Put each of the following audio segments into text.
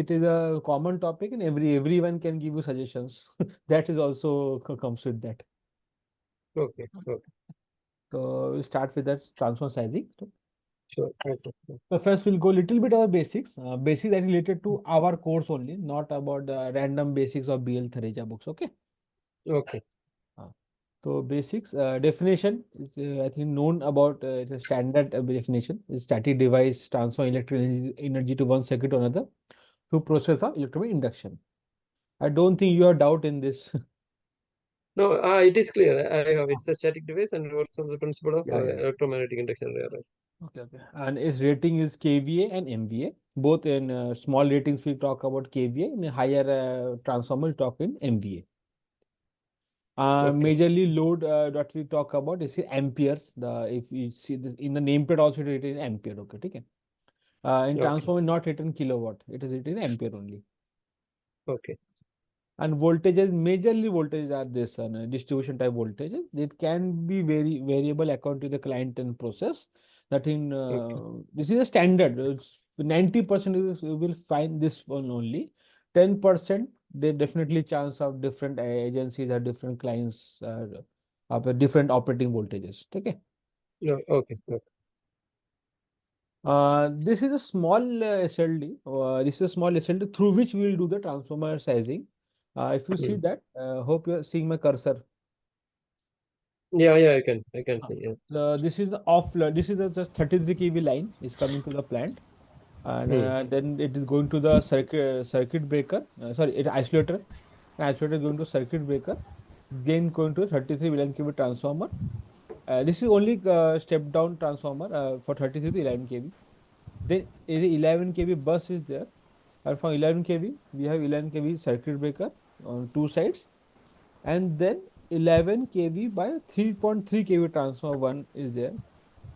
it is a common topic and everyone can give you suggestions. That is also comes with that. Okay. Okay. So we'll start with that transform sizing. Sure. Okay. So first we'll go little bit of basics. Basics that related to our course only, not about the random basics of BL Thareja books. Okay. Okay. Uh, So basics definition is I think known about it's a standard definition. Is static device transfer electrical energy to one circuit to another through process of electrochemical induction. I don't think you have doubt in this. No, it is clear. I have it's a static device and works on the principle of Yeah, yeah. electromagnetic induction. Yeah, right. Okay, okay. And its rating is kVA and MVA. Both in small ratings we talk about kVA, in a higher transformer we talk in MVA. Okay. Majorly load that we talk about is amperes. The if you see this in the nameplate also written in ampere. Okay, okay. In Okay. transformer not written kilowatt. It is written in ampere only. Okay. And voltages, majorly voltages are this distribution type voltages. It can be very variable according to the client and process. That in Okay. this is a standard. 90% you will find this one only. 10% they definitely chance of different agencies or different clients of a different operating voltages. Okay. No. Okay. Okay. This is a small SLD. This is a small SLD through which we will do the transformer sizing. If you see Hmm. that, hope you are seeing my cursor. Yeah. Yeah. I can see. Yeah. This is the off. This is the just 33 kV line is coming to the plant, and Hmm. then it is going to the circuit breaker. Sorry, it isolator. Isolator is going to circuit breaker. Then going to 33 11 kV transformer. This is only step down transformer for 33 to 11 kV. Then is 11 kV bus is there. And from 11 kV, we have 11 kV circuit breaker on two sides, and then 11 kV by 3.3 kV transformer one is there,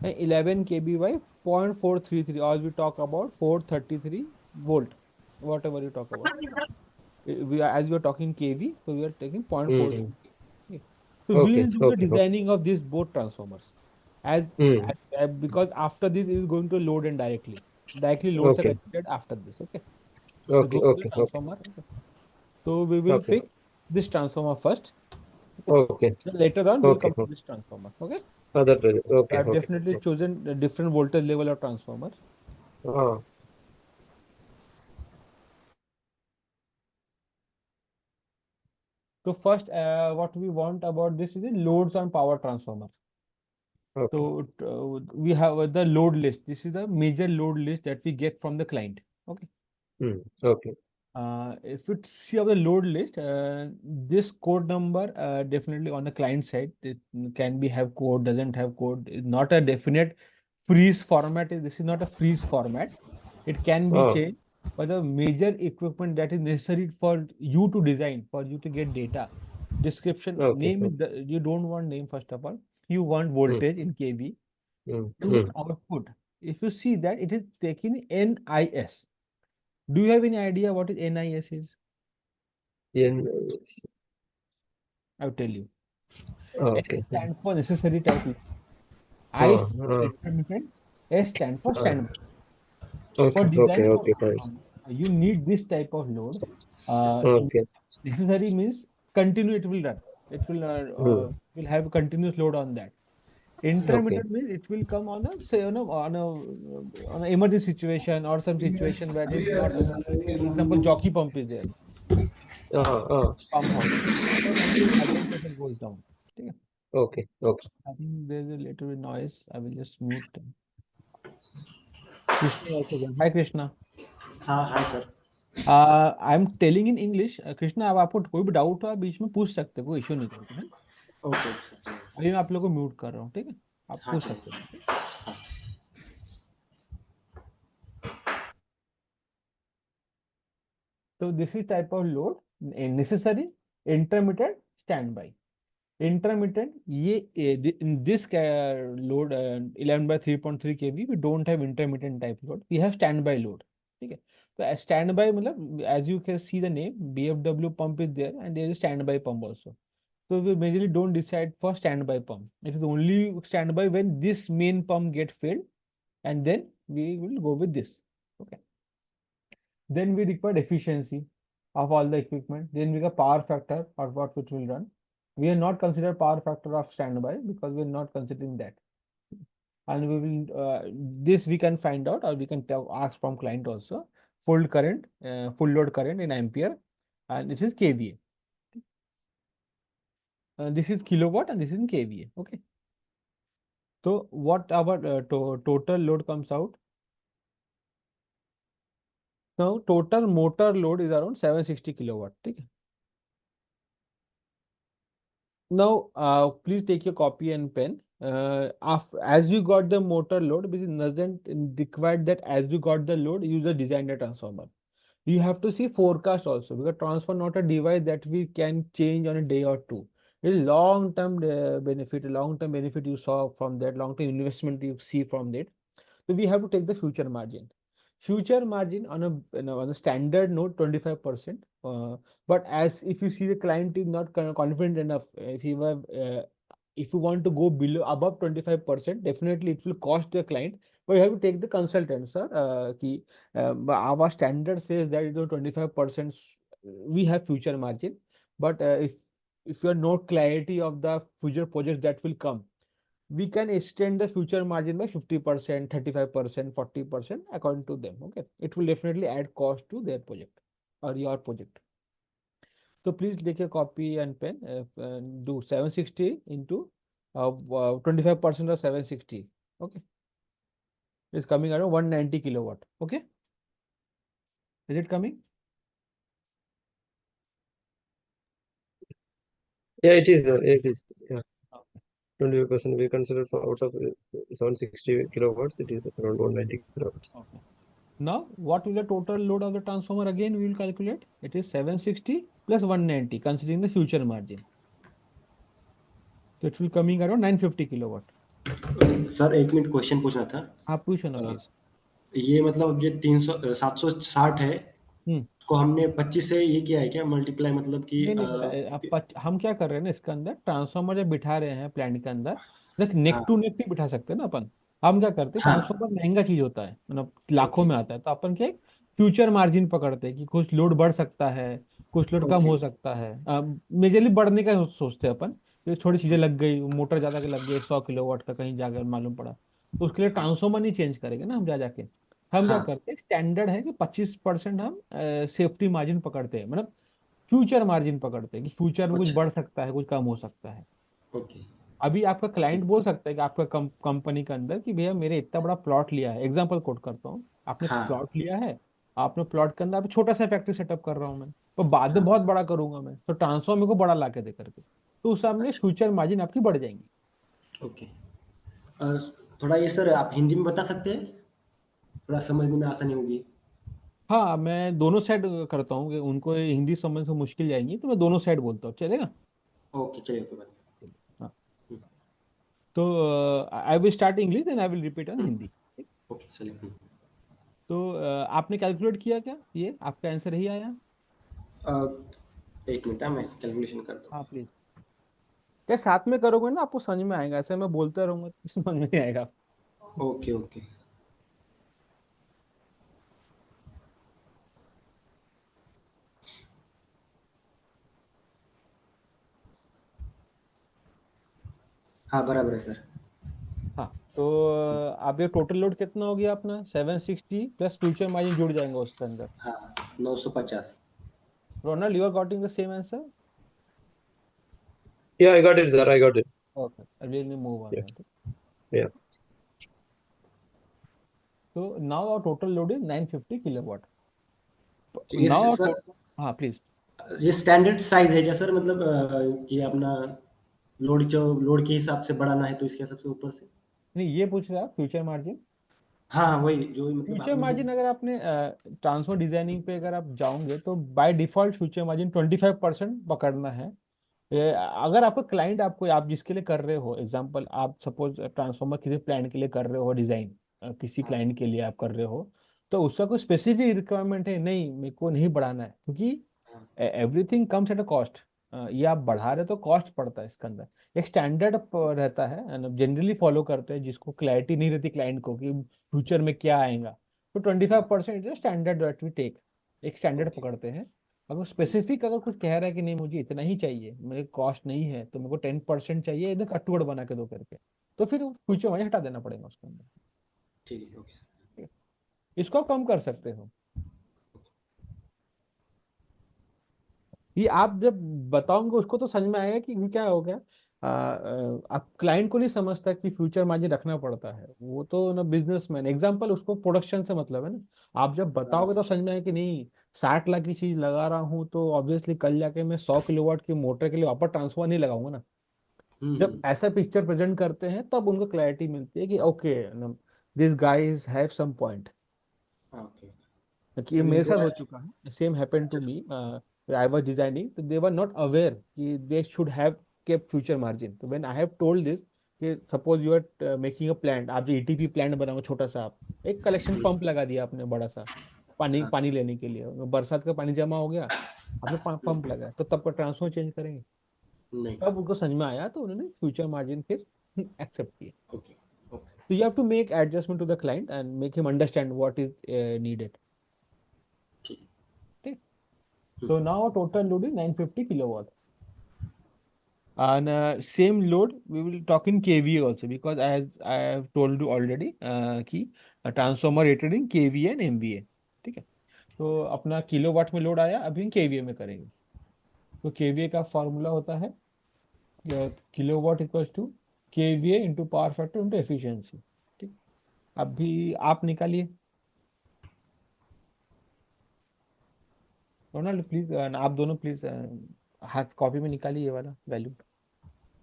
and 11 kV by 0.433. All we talk about 433 volt, whatever you talk about. We are as we are talking kV, so we are taking Hmm. 0.433. Okay. So we Okay. will do the Okay. Okay. designing of these both transformers as, Hmm. because after this it is going to load and directly loads are Okay. connected after this. Okay. So Okay. those are the Okay. Okay. transformer. Okay. So we will Okay. fix this transformer first. Okay. Okay. Then later on, we'll Okay. come to Okay. this transformer. Okay. That way. Okay. I've Okay. definitely Okay. chosen a different voltage level of transformer. Ah. So first, what we want about this is the loads on power transformer. Okay. So we have the load list. This is the major load list that we get from the client. Okay. Hmm. Okay. If you see of the load list, this code number definitely on the client side, it can be have code, doesn't have code. It's not a definite freeze format. This is not a freeze format. It can be Ah. changed, but the major equipment that is necessary for you to design, for you to get data, description, Okay. name Okay. it. You don't want name first of all. You want Hmm. voltage in kV. Hmm. You Hmm. want output. If you see that it is taking NIS. Do you have any idea what is NIS is? Yes. I'll tell you. N Okay. stands for necessary type load. I Ah. stands for Ah. intermittent. S stands for Ah. standby. For Okay. Okay. designing of Okay. Fine. you need this type of load. Okay. Necessary means continue it will run. It Hmm. will have continuous load on that. Okay. Intermittent means it will come on a say on a emergency situation or some situation where it is not. For example, jockey pump is there. Ah. Ah. Pump house. So until certain pressure goes down. Okay. Okay. Okay. I think there's a little bit noise. I will just mute them. Krishna also there. Hi Krishna. हाँ hi sir. I am telling in English. Krishna अब आपको कोई भी doubt हो आप बीच में पूछ सकते हो, कोई इश्यू नहीं करके है. Okay sir. अभी मैं आप लोगों को म्यूट कर रहा हूँ, ठीक है. आप हाँ पूछ ठीक सकते हो. है. तो this is type of load necessary, intermediate, stand by. Intermittent, in this load 11 by 3.3 kV, we don't have intermittent type load. We have standby load. Okay. So standby, as you can see the name, BFW pump is there, and there is standby pump also. So we majorly don't decide for standby pump. It is only standby when this main pump get filled, and then we will go with this. Okay. Then we require efficiency of all the equipment. Then we got power factor or what which will run. We are not consider power factor of standby because we are not considering that. And we will this we can find out, or we can ask from client also. Full current, full load current in ampere, and this is kVA. This is kilowatt and this is in kVA. Okay. So what our total load comes out? Now total motor load is around 760 kilowatt. Okay. Now please take your copy and pen. As you got the motor load, which doesn't require that as you got the load, use the design the transformer. You have to see forecast also, because transformer not a device that we can change on a day or two. It's long-term benefit, long-term benefit you saw from that, long-term investment you see from that. So we have to take the future margin. Future margin on a standard note 25%. But as if you see the client is not confident enough, if you want to go below above 25%, definitely it will cost the client. But you have to take the consultant, sir. Our standard says that 25% we have future margin. But if you have no clarity of the future projects that will come, we can extend the future margin by 50%, 35%, 40% according to them. Okay, it will definitely add cost to their project or your project. So please take a copy and pen. Do 760 into 25% of 760. Okay, it's coming around 190 kilowatt. Okay, is it coming? Yeah, it is. Yeah. 25% we consider for out of 760 kilowatts, it is around 190 kilowatts. Okay. Now, what will the total load of the transformer? Again, we will calculate. It is 760 plus 190, considering the future margin. So it will coming around 950 kilowatt. Sir एक minute question पूछना था। आप पूछो ना please. ये मतलब ये 760 है, को हमने 25 से ये किया है क्या मल्टीप्लाई, मतलब कि नहीं, हम क्या कर रहे हैं ना, इसके अंदर ट्रांसफार्मर जब बिठा रहे हैं प्लांट के अंदर, देख नेक टू नेक भी बिठा सकते हैं ना अपन। हम क्या करते हैं, ट्रांसफार्मर महंगा चीज होता है, मतलब लाखों में आता है, तो अपन क्या फ्यूचर मार्जिन पकड़ते हैं कि कुछ लोड बढ़ सकता है, कुछ लोड कम हो सकता है। मेजरली बढ़ने का सोचते हैं अपन। ये छोटी चीजें लग गई, मोटर ज्यादा के लग गई, 100 किलोवाट का कहीं जाकर मालूम पड़ा, तो उसके लिए ट्रांसफार्मर नहीं चेंज करेंगे ना हम जा जाके। हम क्या करते हैं, स्टैंडर्ड है कि 25% हम सेफ्टी मार्जिन पकड़ते हैं, मतलब फ्यूचर मार्जिन पकड़ते हैं कि फ्यूचर में कुछ बढ़ सकता है, कुछ कम हो सकता है। अभी आपका क्लाइंट बोल सकता है कि आपका कंपनी के अंदर कि भैया मेरे इतना बड़ा प्लॉट लिया है, एग्जांपल कोट करता हूँ, आपने प्लॉट लिया है, आपने प्लॉट के अंदर आप छोटा सा फैक्ट्री सेटअप कर रहा हूँ मैं, तो बाद में बहुत बड़ा करूंगा मैं, तो ट्रांसफॉर्म मेरे को बड़ा ला के दे करके, तो उस सामने फ्यूचर मार्जिन आपकी बढ़ जाएंगी। ओके, थोड़ा ये सर आप हिंदी में बता सकते हैं, थोड़ा समझने में आसानी होगी। हाँ, मैं दोनों साइड करता हूँ कि उनको हिंदी समझ से मुश्किल जाएंगी, तो मैं दोनों साइड बोलता हूँ, चलेगा? ओके चलिए, कोई बात नहीं। हाँ, तो I will start English and I will repeat on Hindi. Okay चलिए। तो आपने कैलकुलेट किया क्या, ये आपका आंसर ही आया? एक मिनट मैं कैलकुलेशन करता हूँ। हाँ प्लीज, क्या साथ में करोगे ना आपको समझ में आएगा, ऐसे मैं बोलते रहूंगा तो समझ में नहीं आएगा। Okay okay. हाँ बराबर है सर। हाँ, तो आप ये टोटल लोड कितना हो गया अपना, 760 प्लस फ्यूचर मार्जिन जुड़ जाएंगे उसके अंदर। हाँ 950। Ronald, you are getting the same answer? Yeah, I got it, sir. I got it. Okay, let me move on. Yeah. So now our total load is 950 kilowatt. ये Now our sir हाँ please. ये standard size है क्या sir, मतलब कि अपना load के हिसाब से बढ़ाना है तो इसके हिसाब से ऊपर से? नहीं, ये पूछ रहे आप फ्यूचर मार्जिन। हाँ वही जो मतलब फ्यूचर मार्जिन अगर आपने ट्रांसफर डिजाइनिंग पे अगर आप जाओगे तो बाय डिफॉल्ट फ्यूचर मार्जिन 25% पकड़ना है। अगर आपका क्लाइंट आपको, आप जिसके लिए कर रहे हो, एग्जांपल आप सपोज ट्रांसफॉर्मर किसी प्लांट के लिए कर रहे हो डिजाइन, किसी क्लाइंट के लिए आप कर रहे हो, तो उसका कोई स्पेसिफिक रिक्वायरमेंट है नहीं मेरे को नहीं बढ़ाना है, क्योंकि everything comes at a cost. ये आप बढ़ा रहे तो कॉस्ट पड़ता है इसके अंदर, एक स्टैंडर्ड रहता है, जनरली फॉलो करते हैं, जिसको क्लैरिटी नहीं रहती क्लाइंट को कि फ्यूचर में क्या आएगा, तो 25% is standard that we take. एक स्टैंडर्ड ओके। पकड़ते हैं। अगर स्पेसिफिक अगर कुछ कह रहा है कि नहीं मुझे इतना ही चाहिए, मेरे कॉस्ट नहीं है, तो मेरे को 10% चाहिए, इधर कटुअड़ बना के दो करके, तो फिर फ्यूचर मार्जिन हटा देना पड़ेगा उसके अंदर। ठीक है, ओके सर। इसको कम कर सकते हो। ये आप जब बताओगे उसको तो समझ में आएगा कि ये क्या हो गया। आप क्लाइंट को नहीं समझता कि फ्यूचर मार्जिन रखना पड़ता है, वो तो ना बिजनेसमैन एग्जाम्पल, उसको प्रोडक्शन से मतलब है ना। आप जब हाँ। बताओगे तो समझ में आएगा कि नहीं, 60 लाख की चीज लगा रहा हूँ तो ऑब्वियसली कल जाके मैं 100 किलोवाट की मोटर के लिए वापस ट्रांसफर नहीं लगाऊंगा ना। जब हम्म। ऐसा पिक्चर प्रेजेंट करते हैं तब उनको क्लैरिटी मिलती है कि okay, this guys have some point. हाँ, ओके। कि ये आई मीन मेरे साथ थोड़ा। हो चुका है, सेम हैपेंड टू अच्छा। मी। आई वाज डिजाइनिंग, तो दे वर नॉट अवेयर कि they should have kept future margin. तो when I have told this कि suppose you are making a plant, आप जो ईटीपी प्लांट बनाओगे छोटा सा, आप एक कलेक्शन पंप लगा दिया आपने बड़ा सा, पानी हाँ। पानी लेने के लिए, बरसात का पानी जमा हो गया, आपने पंप लगाया, तो तब का ट्रांसफर चेंज करेंगे। नहीं। तब उनको समझ में आया तो उन्होंने फ्यूचर मार्जिन फिर एक्सेप्ट किया। ओके। ओके। तो you have to make adjustment to the client and make him understand what is needed. ठीक। ठीक। So hmm. now total load is 950 kilowatt. And same load we will talk in kVA also, because as I have told you already कि transformer rated in kVA and MVA। ठीक है। तो अपना kilowatt में load आया, अभी kVA में करेंगे। तो kVA का फॉर्मूला होता है kilowatt equals to kVA into power factor into efficiency. ठीक। अभी आप निकालिए रोनाल्ड प्लीज, आप दोनों प्लीज हाथ कॉपी में निकालिए ये वाला value.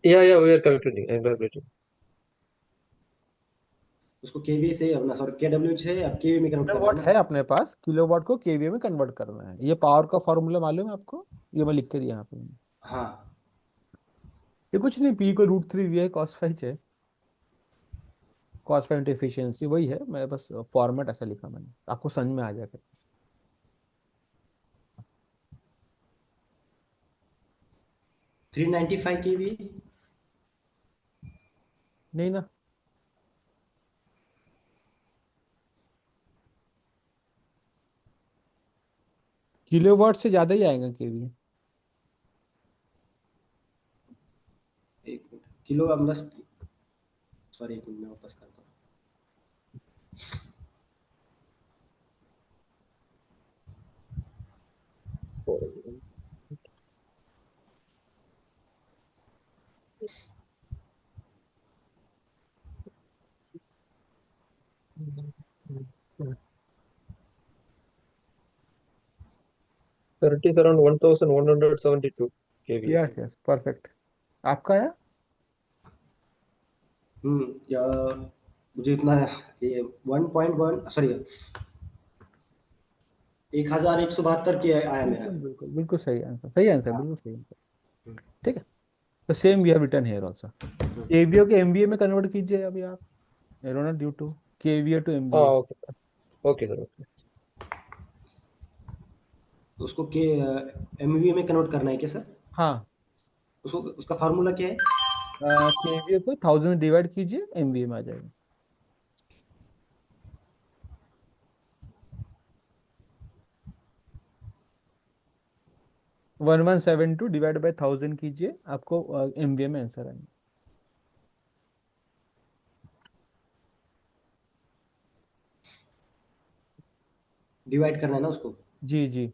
Yeah, we are calculating. I'm calculating. उसको केवी से अपना, सॉरी केडब्ल्यू से अब केवी में कन्वर्ट करना है किलोवाट ना। है अपने पास, किलोवाट को केवीए में कन्वर्ट करना है। ये पावर का फॉर्मूला मालूम है आपको? ये मैं लिख के दिया यहाँ पे। हाँ। ये कुछ नहीं, पी को √3 वी है कॉस फाइव है। कॉस फाइव एफिशिएंसी वही है, मैं बस फॉर्मेट ऐसा लिखा मैंने, आपको समझ में आ जाएगा। 395 केवी। नहीं ना, किलोवाट से ज्यादा ही आएगा केवीए। एक मिनट, किलो अपना, सॉरी एक मिनट मैं वापस करता हूँ। For- 30 is around 1172 kVA. Yes yes perfect. आपका है? या मुझे इतना, ये 1.1, सॉरी 1172 की आया मेरा। बिल्कुल बिल्कुल बिल्कुल सही आंसर, सही आंसर, हाँ। बिल्कुल सही आंसर। हम्म। ठीक है। तो same we have written here also. KVA को एमवीए में कन्वर्ट कीजिए अभी आप, रोना, due to KVA to MVA. Okay. Okay, sir. Okay. तो उसको के एमवी में कन्वर्ट करना है क्या सर? हाँ, उसको, उसका फार्मूला क्या है? केवीए को 1000 डिवाइड कीजिए, एमवीए में आ जाएगा। 1172 डिवाइड बाई 1000 कीजिए, आपको एमवीए में आंसर आएगा। डिवाइड करना है ना उसको? जी जी।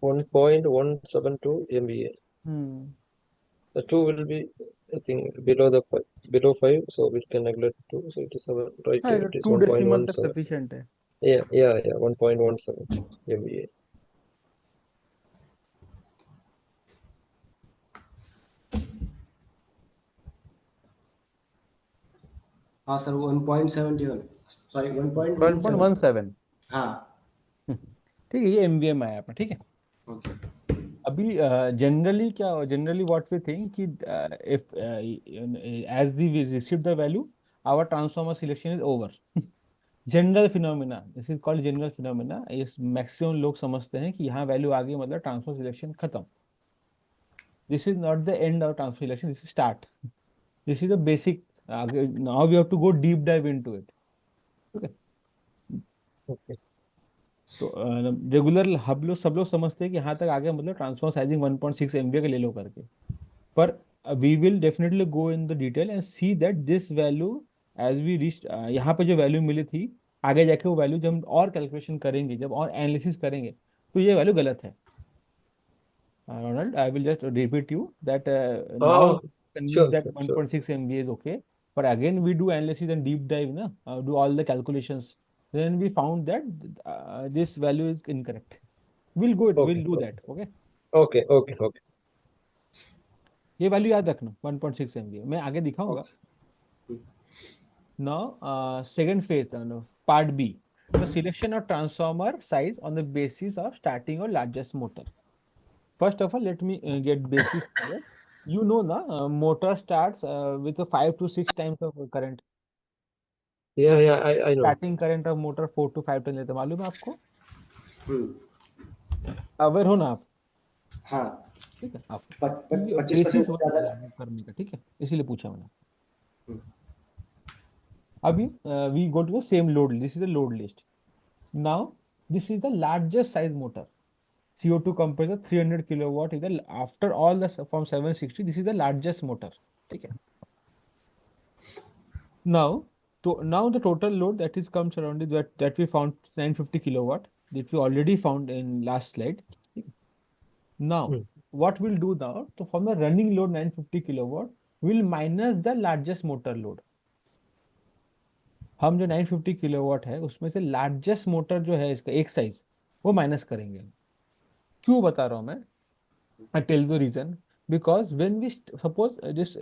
1.172 MVA. Hmm. The two will be, I think, below 5, so we can neglect 2. So it is right हाँ, here. It is 2 डेसिमल तक 1.17. सफिशिएंट है। Yeah, 1.17 MVA. हाँ सर, 1.71, सॉरी 1.17। 1.17। हाँ। ठीक है, ये एमवीए में आया आपका। ठीक है। ओके। अभी जनरली क्या, जनरली व्हाट वी थिंक कि if as we receive the value, our transformer selection is over. General phenomena, this is called general phenomena. ये मैक्सिमम लोग समझते हैं कि यहाँ वैल्यू आ गई मतलब ट्रांसफर सिलेक्शन खत्म। This is not the end of transfer selection, this is start. This is the basic आगे now we have to go deep dive into it. Okay, Okay. तो रेगुलर हम लोग सब लोग समझते हैं कि यहाँ तक आगे मतलब ट्रांसफॉर्मर साइजिंग 1.6 MVA का ले लो करके, पर we will definitely go in the detail and see that this value as we reach, यहाँ पे जो वैल्यू मिली थी आगे जाके वो वैल्यू जब हम और कैलकुलेशन करेंगे, जब और एनालिसिस करेंगे, तो ये वैल्यू गलत है। Ronald, I will just repeat you that now Oh, convinced sure, that sure, sure. 1.6 MB is okay. But again, we do analysis and deep dive, na? Do all the calculations. Then we found that this value is incorrect. Okay, We'll do okay, that. Okay. okay, okay, okay. ये value याद रखना 1.6 MB मैं आगे दिखाऊंगा। Okay. Now, second phase, part B, the selection of transformer size on the basis of starting or largest motor. First of all, let me get basics clear. You know, na motor starts with a 5 to 6 times of current. Yeah, yeah, I know. Starting current of motor 4 to 5 ton लेते हैं, मालूम है आपको? हम्म। Aware हो ना आप? हाँ। ठीक है, आप 25% बेसिस से बता ज्यादा। रहा हूँ करने का, ठीक है, इसीलिए पूछा मैंने। हम्म। अभी we go to the same load, this is the load list. Now this is the largest size motor, CO2 compressor 300 kilowatt is the, after all the from 760, this is the largest motor, ठीक है। Now, now the total load that is comes around is that we found 950 kilowatt that we already found in last slide. Now, Hmm. what we'll do now, so from the running load 950 kilowatt, we'll minus the largest motor load. हम जो 950 kilowatt है उसमें से largest motor जो है इसका एक size, वो माइनस करेंगे। क्यों बता रहा हूँ मैं? I tell the reason, because when we suppose this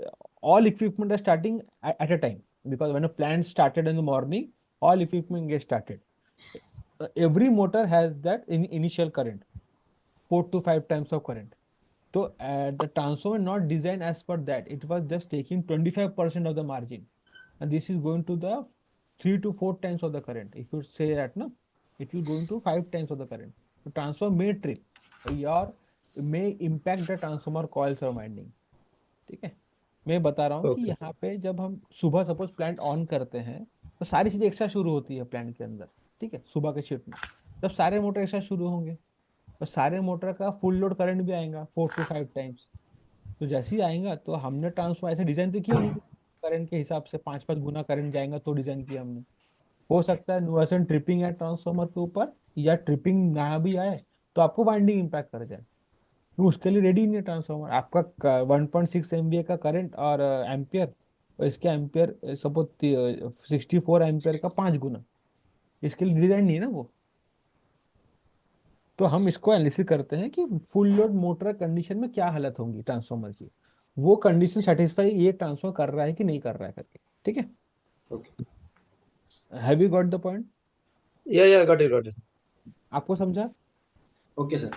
all equipment are starting at a time, because when a plant started in the morning, all equipment gets started. Every motor has that initial current, 4 to 5 times of current. So the transformer not designed as per that. It was just taking 25% of the margin, and this is going to the 3 to 4 times of the current. If you say that, no, it will go into 5 times of the current. So transformer may trip, or may impact the transformer coils or winding. ठीक है, मैं बता रहा हूँ कि Okay, यहाँ पे जब हम सुबह सपोज प्लांट ऑन करते हैं तो सारी चीजें एक साथ शुरू होती है प्लांट के अंदर, ठीक है, सुबह के शिफ्ट में जब सारे मोटर एक साथ शुरू होंगे तो सारे मोटर का फुल लोड करंट भी आएगा 4 to 5 टाइम्स। तो जैसे ही आएगा तो हमने ट्रांसफॉर्मर ऐसे डिजाइन तो किया नहीं कि करंट के हिसाब से 5 5 गुना करंट जाएगा, तो डिजाइन किया हमने। हो सकता है नुआसन ट्रिपिंग है ट्रांसफॉर्मर के ऊपर, या ट्रिपिंग ना भी आए तो आपको वाइंडिंग इम्पैक्ट कर जाए, तो उसके लिए रेडी नहीं है ट्रांसफॉर्मर आपका। 1.6 MVA का करंट और एम्पियर, और इसके एम्पियर सपोज 64 एम्पियर का 5 गुना, इसके लिए डिजाइन नहीं है ना वो। तो हम इसको एनालिसिस करते हैं कि फुल लोड मोटर कंडीशन में क्या हालत होंगी ट्रांसफॉर्मर की, वो कंडीशन सेटिस्फाई ये ट्रांसफॉर्मर कर रहा है कि नहीं कर रहा है करके, ठीक है। Okay. Have you got the point? yeah, yeah, got it, got it. आपको समझा? Okay sir.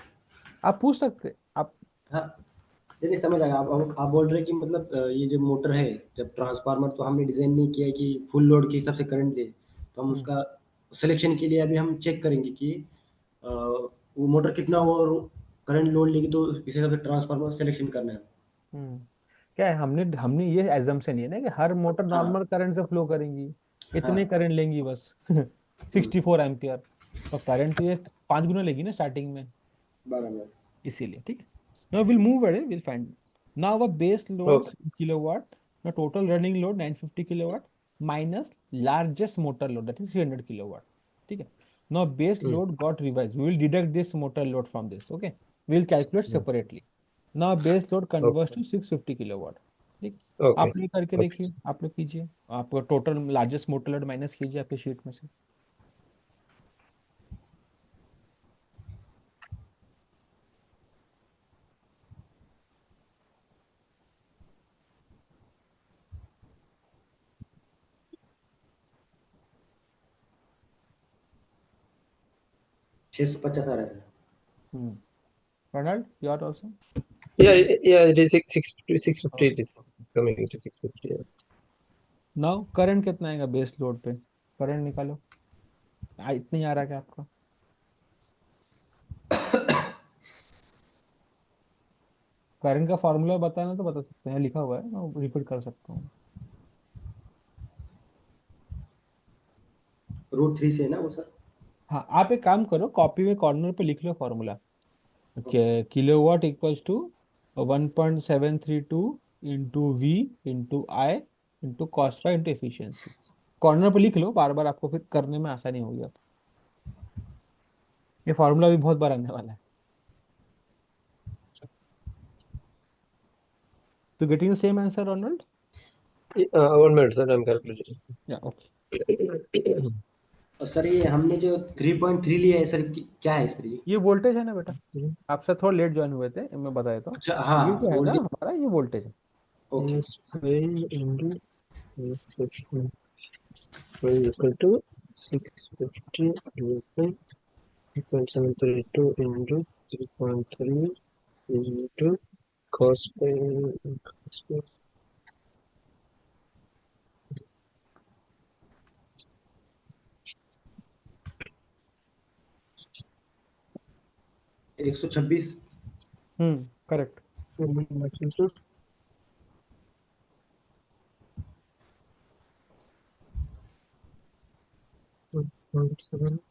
आप पूछ सकते आप। हाँ, नहीं नहीं, समझ आएगा। आप बोल रहे हैं कि मतलब ये जो मोटर है, जब ट्रांसफार्मर तो हमने डिजाइन नहीं किया है कि फुल लोड के हिसाब से करंट दे, तो हम हम्म, उसका सिलेक्शन के लिए अभी हम चेक करेंगे कि वो मोटर कितना और करंट लोड लेगी, तो इस हिसाब से ट्रांसफार्मर सिलेक्शन करना है। हम्म। क्या है, हमने हमने ये एजम्पशन है ना कि हर मोटर हाँ। नॉर्मल करंट से फ्लो करेंगी, हाँ। इतने करंट लेंगी बस। हम्म। 64 एम्पियर, तो करंट तो ये 5 गुना लेगी ना स्टार्टिंग में, बराबर। इसीलिए, ठीक है। Now will move away, will find now a base load Okay. Kilowatt, ना total running load 950 kilowatt minus largest motor load that is 300 kilowatt, ठीक है। Now base Hmm. Load got revise, we will deduct this motor load from this, okay, we will calculate Hmm. Separately. Now base load converts Okay, to 650 kilowatt, ठीक। okay, आप ये करके okay. देखिए, आप लोग कीजिए, आप total largest motor load minus कीजिए आपके शीट में से। 650 आ रहा है sir. Ronald, you are also? Yeah, yeah, it is 650 it is coming into 650. Yeah. Now current कितना आएगा बेस लोड पे, करंट निकालो। इतना ही आ रहा है क्या आपका? करंट का फॉर्मूला बताना तो बता सकते हैं, लिखा हुआ है, मैं रिपीट कर सकता हूँ। √3 से है ना वो सर? हाँ, आप एक काम करो, कॉपी में कॉर्नर पे लिख लो formula. Kilowatt equals to 1.732 into V into I into cos phi into efficiency. Corner पे लिख लो, बार बार आपको फिर करने में आसानी होगी। अब ये फॉर्मूला भी बहुत बार आने वाला है। तो getting same answer Ronald? 1 minute sir, I'm calculating. या ओके। और सर ये हमने जो 3.3 लिया है सर, क्या है सर ये? ये वोल्टेज है ना बेटा, आपसे थोड़ा लेट ज्वाइन हुए थे, मैं बता देता हूँ। अच्छा हाँ, ये जो है ना वोल्टेज। हमारा, ये वोल्टेज है। Okay. Yes, 5 into 5 equal to 650 into 3.732 into 3.3 into cos by cos by 126। Correct. into 1.732 650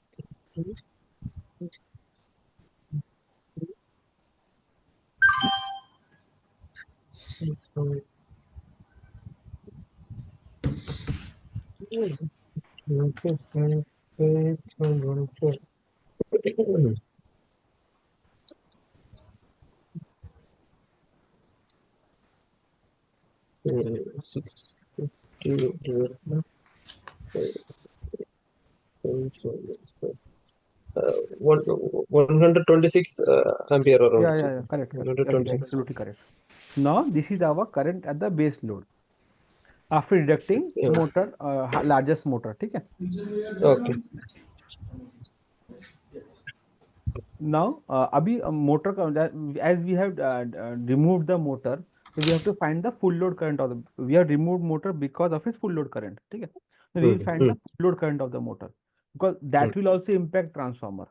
one 126 ampere around. या correct correct, 126. Absolutely correct. Now this is our current at the base load after deducting Yeah. Motor, largest motor, ठीक है। Okay. Now अभी motor का, as we have removed the motor, so we have to find the full load current of the, we have removed motor because of its full load current, ठीक है। So we will find the full load current of the motor because that will also impact transformer।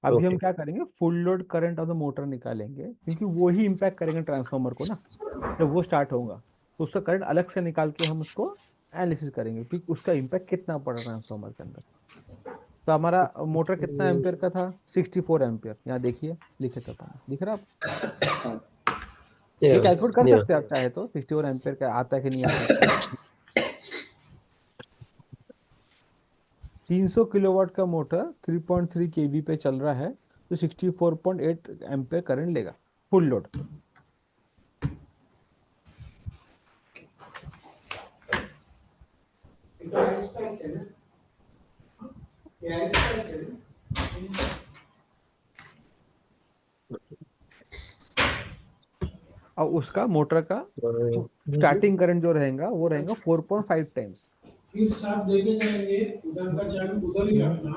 अभी हम Okay. क्या करेंगे, full load current of the motor निकालेंगे, क्योंकि वो ही impact करेंगे ट्रांसफार्मर को ना। जब वो स्टार्ट होगा तो उसका करंट अलग से निकाल के हम उसको एनालिसिस करेंगे कि उसका इम्पैक्ट कितना पड़ा ट्रांसफार्मर के अंदर। तो हमारा मोटर कितना एम्पियर का था, 64 एम्पियर। यहाँ देखिए, लिखे था मैंने, दिख रहा है आपको? ये Yeah. कैलकुलेट कर Yeah. सकते हैं आप चाहे तो, 64 एम्पियर का आता है कि नहीं आता है। 300 किलोवाट का मोटर 3.3 केवी पे चल रहा है, तो 64.8 एम्पियर करंट लेगा फुल लोड। और उसका मोटर का स्टार्टिंग करंट जो रहेगा वो रहेगा 4.5 टाइम्स। फिर साथ देके जाएंगे, उधर का चाबी उधर ही रखना।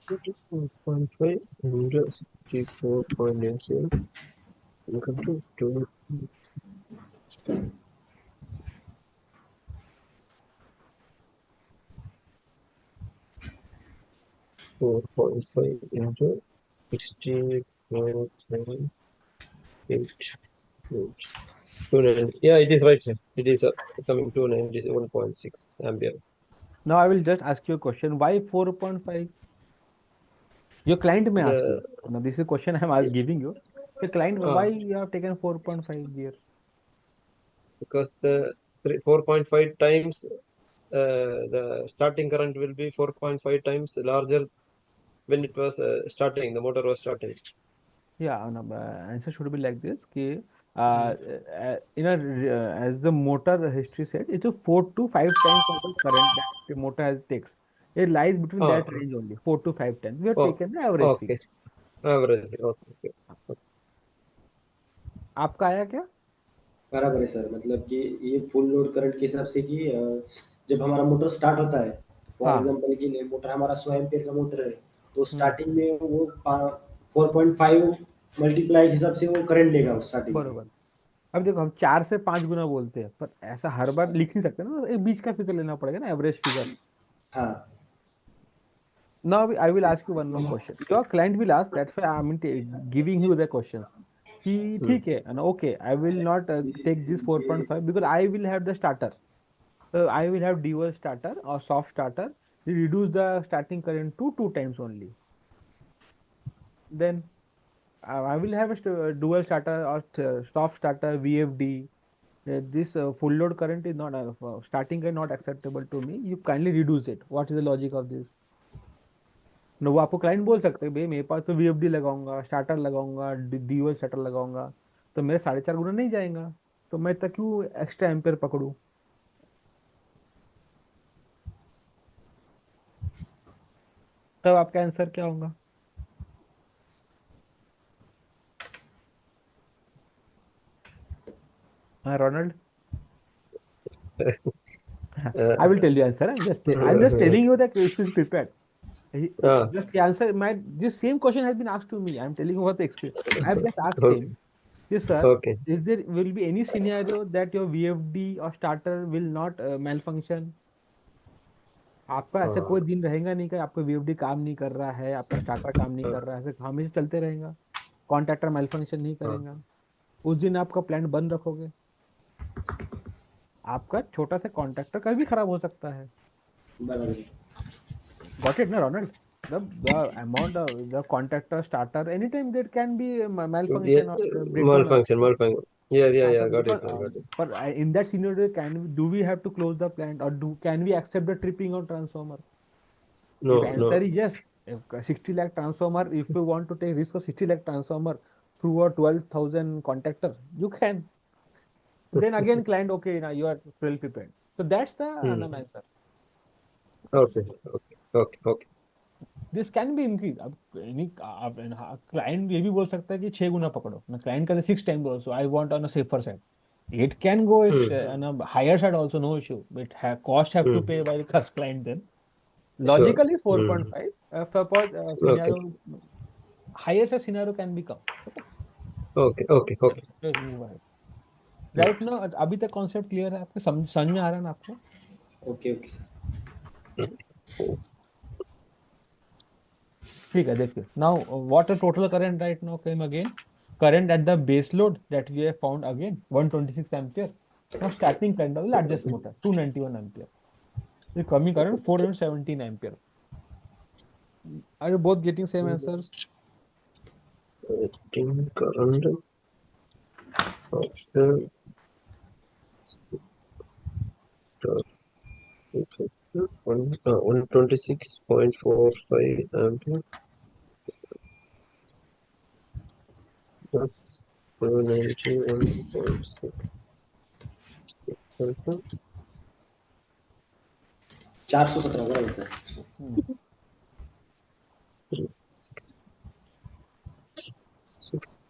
4.5 into 64.87 equal to 2. 4.5 into 60.78. 290. Yeah, it is right, sir. It is coming 291.6 ampere. Now I will just ask you a question, why 4.5? Your client may ask you. Now this is a question I am giving you. The client, why you have taken 4.5 here? Because the 4.5 times the starting current will be 4.5 times larger when it was starting, the motor was starting. Yeah, no, answer should be like this कि as the motor history said, it's a 4 to 5 times of the current that the motor has takes. It lies between Ah, that range only, 4 to 5 times. We have oh, taken the average okay. figure. Average. Okay. आपका आया क्या? बराबर है sir, मतलब कि ये full load current के हिसाब से कि जब हमारा मोटर स्टार्ट होता है, फॉर हाँ एग्जांपल कि मोटर हमारा 100 एम्पीयर का मोटर है, तो हम्म स्टार्टिंग में वो 4.5 मल्टीप्लाई के हिसाब से वो करंट लेगा स्टार्टिंग में। बरोबर। अब देखो, हम 4 से 5 गुना बोलते हैं, पर ऐसा हर बार लिख नहीं सकते ना, एक बीच का फिगर लेना पड़ेगा ना, एवरेज फिगर। हाँ। Now I will ask you one more question. Your client will ask, that's why I am giving you the questions. कि ठीक है ना, okay I will not take this 4.5 because I will have the starter, I will have dual starter or soft starter. We reduce the starting current to 2 times only. Then I will have a dual starter or soft starter VFD. This full load current is not starting current not acceptable to me. You kindly reduce it. What is the logic of this? No, वो आपको client बोल सकते हैं भाई मेरे पास तो VFD लगाऊंगा, starter लगाऊंगा, ड्यूअल स्टार्टर लगाऊंगा, तो मेरे 4.5 गुना नहीं जाएगा, तो मैं तक क्यों एक्स्ट्रा एम्पेयर पकड़ूं? तब आपका आंसर क्या होगा? हाँ Ronald, I will tell you answer. I'm just telling you that you should prepare. Just the answer. This same question has been asked to me. I'm telling you what the experience. I've just asked Okay. him. Yes, sir. Okay. Is there will be any scenario that your VFD or starter will not malfunction? आपका ऐसा कोई दिन रहेगा नहीं कि आपका VFD काम नहीं कर रहा है, आपका स्टार्टर काम नहीं कर रहा है, ऐसे हमेशा चलते रहेगा, कॉन्ट्रैक्टर मैल्फंक्शन नहीं करेगा, उस दिन आपका प्लांट बंद रखोगे? आपका छोटा सा कॉन्ट्रैक्टर कभी भी खराब हो सकता है। Got it, na Ronald? The amount of the contractor starter anytime there can be a malfunction or breakdown. Malfunction. Yeah. Got Because, it, sir. Got it. but in that scenario, do we have to close the plant or can we accept the tripping of transformer? No, If answer is yes, if 60 lakh transformer, if you want to take risk of 60 lakh transformer through a 12,000 contractor, you can. Then again, client, okay, now you are well prepared. So that's the answer. Okay. This can be increase. अब client ये भी बोल सकता है कि 6 गुना पकड़ो ना, client का 6 times also I want on a safer side, it can go on a higher side also, no issue, but cost have to pay by the client then. Logically 4.5 suppose scenario highest scenario can become Okay. right now। अभी तक concept clear है आपको, समझ में आ रहा है ना आपको? ओके सर, ठीक है, देखिए now what a total current right now came again, current at the base load that we have found again 126 ampere, now starting current of the largest motor 291 ampere, the coming current 417 ampere. Are you both getting same answers? Current after 126.45 ampere plus 291.6 417 बराबर sir. 6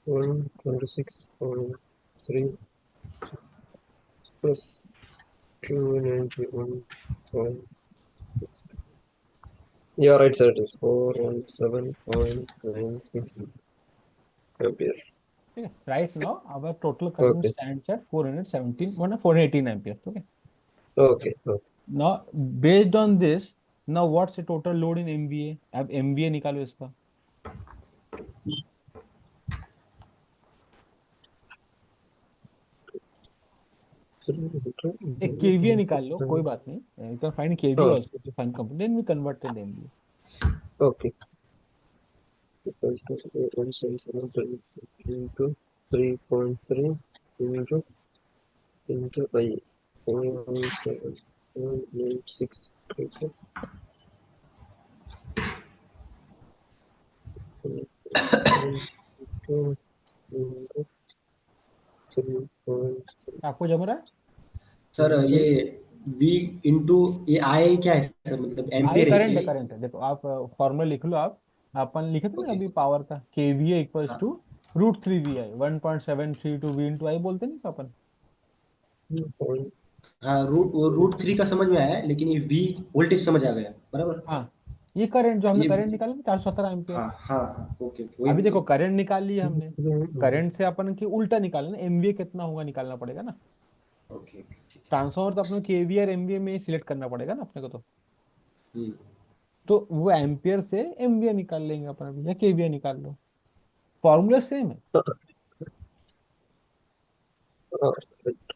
126.36 plus 291.6. Yeah, right, sir. It is 417.96 ampere. Okay, right now our total current stands at 418 ampere. Okay. Now based on this, now what's the total load in MVA? अब MVA निकालो इसका। एक KVA निकाल लो, कोई बात नहीं, you can find KVA also to find company, then we converted MVA. Okay. Equal to 177 into 3.3 into I 417.96 आपको जम रहा है सर? ये V इंटू ये I क्या है सर, मतलब एम्पियर है? करंट है, देखो आप फॉर्मूला लिख लो, आप अपन लिखे थे ना अभी पावर का, KVA equals to √3VI 1.732 V into I बोलते नहीं अपन? हाँ, √3 का समझ में आया, लेकिन ये V वोल्टेज समझ आ गया, बराबर? हाँ, ये करंट जो हमने ये करंट निकाला ना 417 एम्पियर। हाँ, ओके। अभी देखो करंट निकाल लिया हमने, करंट से अपन की उल्टा निकालना, MVA कितना होगा निकालना पड़ेगा ना। ओके, ट्रांसफॉर्मर तो अपने KVA और MVA में सिलेक्ट करना पड़ेगा ना अपने को, तो तो वो एम्पियर से एमवीए निकाल लेंगे अपन अभी, या केवीए निकाल लो, फॉर्मूला सेम है।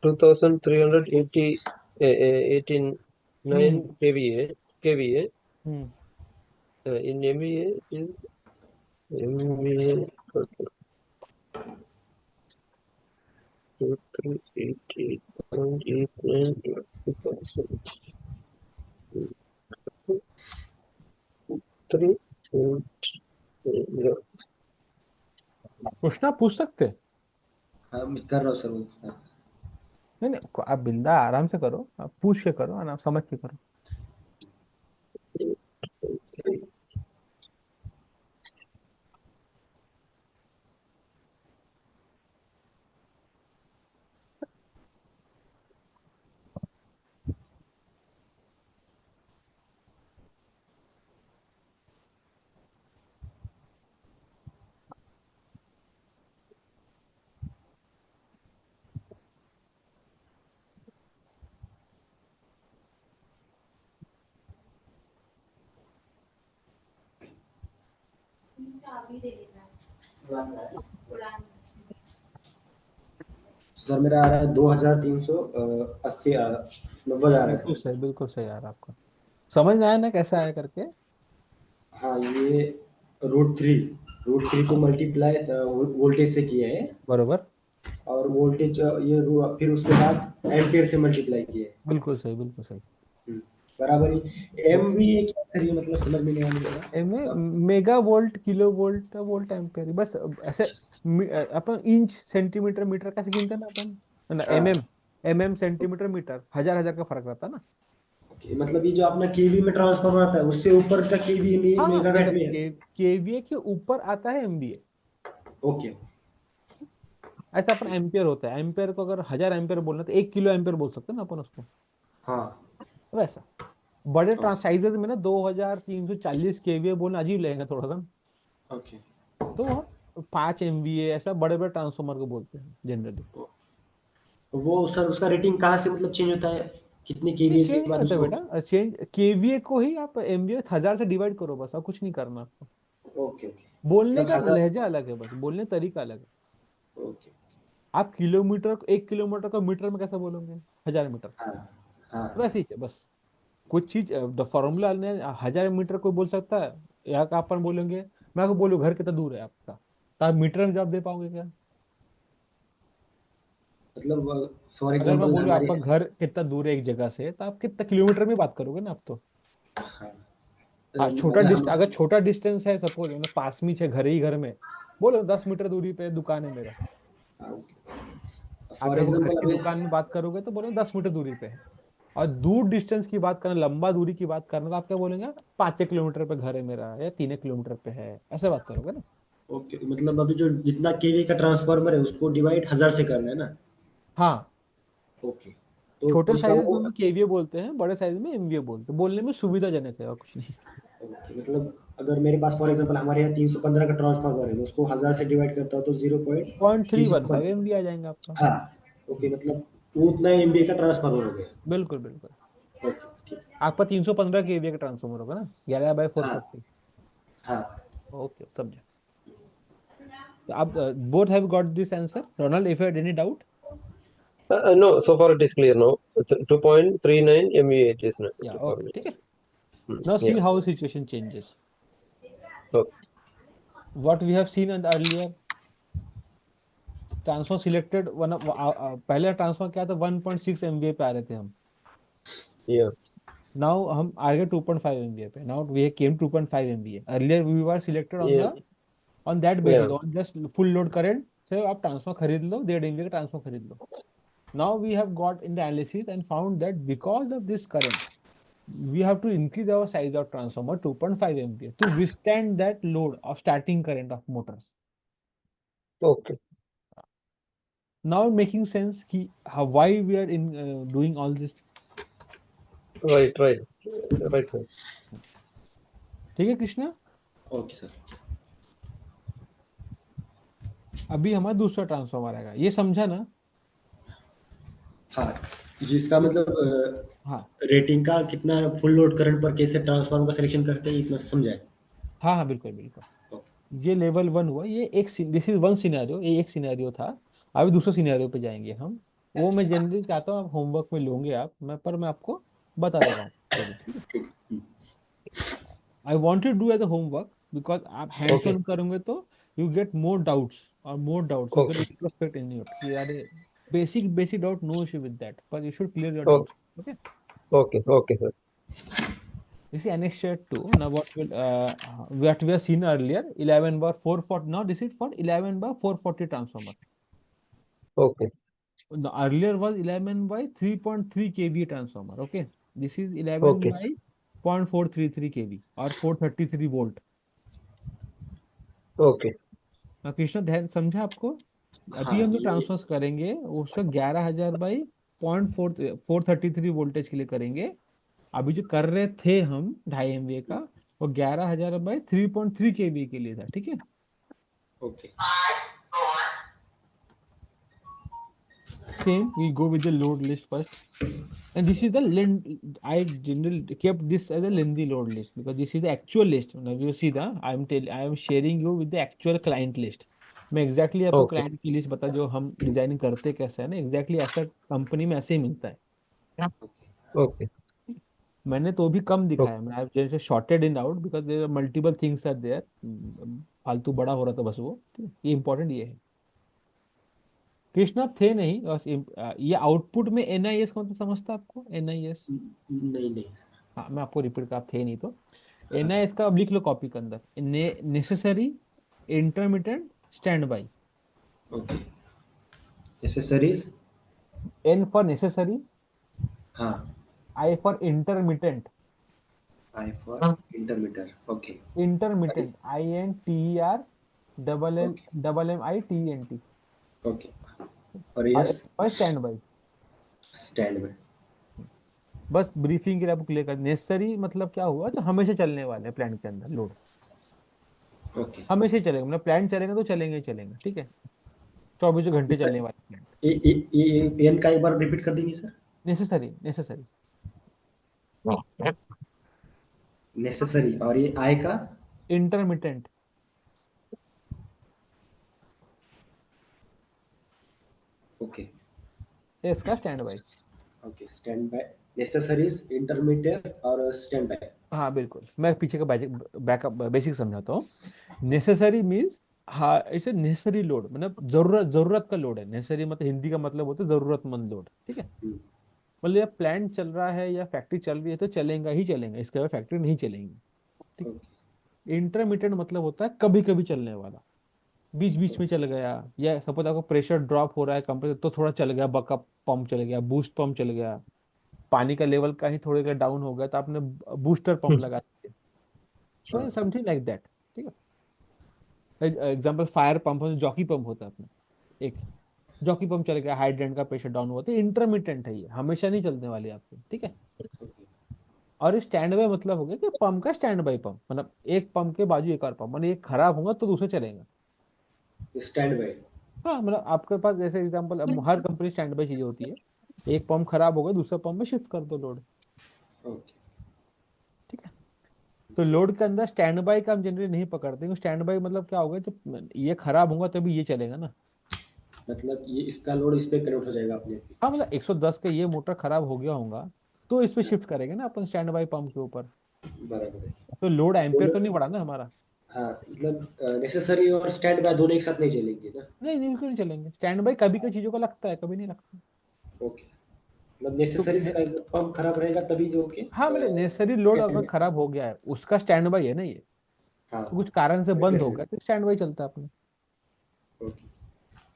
2389 हम्म kVA. Hmm In MVA is MVA 2388.89 380. पूछना पूछ सकते हैं। हाँ मैं कर रहा हूँ सर वो। हाँ। नहीं नहीं, आप बिंदा आराम से करो, आप पूछ के करो, आराम समझ के करो। सर मेरा आ रहा है 2380 90 आ रहा है बिल्कुल सर। सही, बिल्कुल सही यार, आपका समझ में आया ना कैसा आया करके। हाँ ये रूट 3 को मल्टीप्लाई वोल्टेज से किया है, बरोबर, और वोल्टेज फिर उसके बाद एम्पियर से मल्टीप्लाई किया है। बिल्कुल सही, बिल्कुल सही। बराबर ही। एम भी क्या सर, ये मतलब समझ में नहीं आने लगा एमए इसका। Mega volt, kilo volt, volt ampere, बस ऐसे। अपन इंच सेंटीमीटर मीटर कैसे गिनते हैं ना अपन, है ना, हाँ एमएम सेंटीमीटर मीटर, हजार हजार का फर्क रहता है ना। ओके, मतलब ये जो अपना केवी में ट्रांसफॉर्मर आता है उससे ऊपर का केवी हाँ मेगावाट देखो, में है। केवीए के ऊपर आता है एमबीए। ओके। ऐसा अपन एम्पियर होता है, एम्पियर को अगर 1000 एम्पियर बोलना तो 1 किलो एम्पियर बोल सकते हैं ना अपन उसको, हाँ वैसा। बड़े ओके ट्रांसाइजर में ना 2340 केवीए बोलना अजीब लगेगा थोड़ा सा, ओके। तो हम 5 एमवीए ऐसा बड़े बड़े ट्रांसफॉर्मर को बोलते हैं जनरली। तो वो सर उसका रेटिंग कहाँ से मतलब चेंज होता है, कितने नहीं केवी से चेंज नहीं बाद होता उसको। बेटा, चेंज केवीए को ही आप एमवीए 1000 से डिवाइड करो बस, और कुछ नहीं करना आपको। Okay okay. बोलने मतलब का 1000। लहजा अलग है, बस बोलने का तरीका अलग है। ओके। आप किलोमीटर को 1 किलोमीटर को मीटर में कैसे बोलोगे, 1000 मीटर, हाँ हाँ वैसे ही है बस। कुछ चीज द फॉर्मूला ने 1000 मीटर को बोल सकता है, या का अपन बोलेंगे, मैं आपको बोलूँ घर कितना दूर है आपका, तो आप मीटर में जवाब दे पाओगे क्या? मतलब फॉर अगर मैं एग्जांपल बोलूँ हमारे। आपका घर कितना दूर है एक जगह से, तो आप कितना किलोमीटर में बात करोगे ना आप तो। हाँ हाँ, अगर हम। अगर छोटा डिस्टेंस है, सपोज पास में है, घर ही घर में, बोलो 10 मीटर दूरी पे दुकान है मेरा, आप फॉर मेरे को घर एग्जांपल की अभी। दुकान में बात करोगे तो बोलोगे 10 मीटर दूरी पे है। और दूर डिस्टेंस की बात करना, लंबा दूरी की बात करना, तो आप क्या बोलेंगे, 5 किलोमीटर पे घर है मेरा, या 3 किलोमीटर पे है, ऐसे बात करोगे ना। ओके, मतलब अभी जो जितना केवी का ट्रांसफार्मर है उसको डिवाइड 1000 से करना है ना। हाँ, ओके। तो छोटे उसका साइजेस वो। में हम केवीए बोलते हैं, बड़े साइज में एमवीए बोलते हैं, बोलने में सुविधाजनक है और कुछ नहीं। ओके, मतलब अगर मेरे पास फॉर एग्जांपल हमारे यहाँ 315 का ट्रांसफार्मर है, मैं उसको 1000 से डिवाइड करता हूँ तो 0.315 0.315। एमवीए आ जाएंगे आपका। हाँ ओके, मतलब वो उतना एमबी का ट्रांसफार्मर हो गया। बिल्कुल बिल्कुल। ओके ठीक है। आपका 315 केवीए का ट्रांसफॉर्मर होगा ना, 11/440। हाँ हाँ। ओके, समझे। तो आप both have got this answer, Ronald, if you had any doubt. No, so far it is clear now. 2.39 MVA it is या for ओके, me. ठीक है। Now see Yeah. How situation changes. Okay. What we have seen earlier, transfer selected one, पहले transfer क्या था, 1.6 MVA पे आ रहे थे हम। Yeah. नाउ हम आ गए 2.5 एमवीए पे, now we came 2.5 MVA, earlier we were selected on Yeah. The, on that basis, Yeah. On just full load current से आप ट्रांसफर खरीद लो, 1.5 एमवीए का ट्रांसफर खरीद लो। Now we have got in the analysis and found that because of this current we have to increase our size of transformer 2.5 MVA to withstand that load of starting current of motors. Okay. Now making sense ki how, why we are in doing all this. Right. Right. Right, sir. ठीक है Krishna. Okay sir. अभी हमारा दूसरा transformer आएगा, ये समझा ना। हाँ जिसका मतलब हाँ रेटिंग का कितना फुल लोड करंट पर कैसे ट्रांसफार्मर का सिलेक्शन करते हैं इतना समझाए। हाँ हाँ बिल्कुल बिल्कुल। ये लेवल 1 हुआ, ये एक दिस इज वन सिनेरियो, ये एक सिनेरियो था। अभी दूसरे सिनेरियो पे जाएंगे हम। वो मैं जनरली चाहता हूँ आप होमवर्क में लोगे आप, मैं आपको बता दे रहा हूँ थोड़ी, ठीक है। ठीक। I want to do as a homework because आप हैंड्स Okay. ऑन करोगे तो यू गेट मोर डाउट्स, और more doubts you get Okay. Introspect in your कि यार basic basic doubt, no issue with that, पर you should clear your Okay. Doubts. Okay, Okay. Okay, sir. this is annexure 2. Now what we have seen earlier, 11 bar 440. Now this is for 11 bar 440 transformer. Okay. The earlier was 11 by 3.3 kV transformer. Okay, this is 11 Okay. by 0.433 kV or 433 volt. Okay. Krishna ध्यान समझा आपको? अभी हाँ हम जो ये transfer करेंगे उसका 11,000 बाई 0.433 वोल्टेज के लिए करेंगे। अभी जो कर रहे थे हम 2.5 MVA का, वो 11,000 बाई 3.3 kV के लिए था, ठीक है। Okay Same, we go with the load list first. And this is the I generally kept this as a lengthy load list because this is the actual list. Now you see I am sharing you with the actual client list. मैं exactly आपको Okay. client की list बता, जो हम designing करते कैसे है ना, exactly ऐसा कंपनी में ऐसे ही मिलता है। Okay. मैंने तो भी कम Okay. दिखाया, मैं जैसे shorted in out because there multiple things are there. फालतू बड़ा हो रहा था बस वो, ये इंपॉर्टेंट ये है। कृष्णा थे नहीं बस ये आउटपुट में NIS का मतलब समझता है आपको? NIS, नहीं नहीं। हाँ मैं आपको रिपीट कर, आप थे नहीं तो NIS का अब लिख लो कॉपी के अंदर, necessary, intermediate, stand by. Okay accessories. N for necessary, हाँ I for intermediate, I for intermittent. Okay intermediate INTER okay MMITENT, okay और और यस स्टैंड बाई। स्टैंड में। बस ब्रीफिंग के लिए आपको क्लियर कर, नेसेसरी मतलब क्या हुआ, तो हमेशा चलने वाले हैं प्लांट के अंदर लोड, ओके हमेशा ही चलेगा, मतलब प्लांट चलेगा तो चलेंगे ही चलेंगे, ठीक है। 24 घंटे चलने वाले प्लांट। ये एन का एक बार रिपीट कर देंगे सर। नेसेसरी, नेसेसरी, नेसेसरी और ये आई का इंटरमिटेंट, ओके इसका stand by. Okay stand by necessaries intermediate और स्टैंड बाय। हाँ बिल्कुल, मैं पीछे का बैकअप बेसिक समझाता हूँ। नेसेसरी मीन्स, हाँ इसे नेसेसरी लोड मतलब जरूरत, जरूरत का लोड है। नेसेसरी मतलब हिंदी का मतलब होता है जरूरतमंद लोड, ठीक है। मतलब या प्लांट चल रहा है या फैक्ट्री चल रही है तो चलेगा ही चलेगा, इसके बाद फैक्ट्री नहीं चलेगी, ठीक। इंटरमीडिएट मतलब होता है कभी कभी चलने वाला, बीच बीच में चल गया, या सपोज आपको प्रेशर ड्रॉप हो रहा है कंप्रेसर तो थोड़ा चल गया, बकअप पंप चल गया, बूस्ट पंप चल गया, पानी का लेवल कहीं थोड़े का डाउन हो गया तो आपने बूस्टर पंप लगा दिया, तो समथिंग लाइक दैट, ठीक है। Example fire pump, jockey pump होता है अपना एक, जॉकी पंप चल गया, हाइड्रेंट का प्रेशर डाउन हुआ तो इंटरमीडिएट है, ये हमेशा नहीं चलने वाली आपको, ठीक है। और स्टैंड बाय मतलब हो गया कि पंप का स्टैंड बाय पंप, मतलब एक पंप के बाजू एक और पंप, मतलब एक खराब होगा तो दूसरा चलेगा। Stand by. हाँ मतलब आपके पास जैसे एग्जांपल, अब हर कंपनी स्टैंड बाय चीजें होती है, एक पंप खराब होगा दूसरा पंप में शिफ्ट कर दो लोड, ओके ठीक है। तो लोड के अंदर स्टैंड बाय का हम जनरली नहीं पकड़ते, क्योंकि स्टैंड बाय मतलब क्या होगा, जब ये खराब होगा तभी ये चलेगा ना। मतलब ये इसका लोड इस पे कन्वर्ट हो जाएगा अपने आप हाँ मतलब 110 का ये मोटर खराब हो गया होगा तो इस पे शिफ्ट करेंगे ना अपन स्टैंड बाय पंप के ऊपर, ही। बराबर है। तो लोड एम्पेयर तो दोनों नहीं बढ़ा ना हमारा। हाँ मतलब नेसेसरी और स्टैंड बाय दोनों एक साथ नहीं चलेंगे ना। नहीं नहीं बिल्कुल नहीं चलेंगे, स्टैंड बाय कभी कभी चीजों का लगता है, कभी नहीं लगता। ओके मतलब तो नेसेसरी का पंप खराब रहेगा तभी जो ओके हाँ मतलब नेसेसरी लोड अगर खराब हो गया है उसका स्टैंड बाय है ना ये, हाँ तो कुछ कारण से बंद हो गया रिप्लेसमेंट। तो स्टैंड बाय चलता है अपने। ओके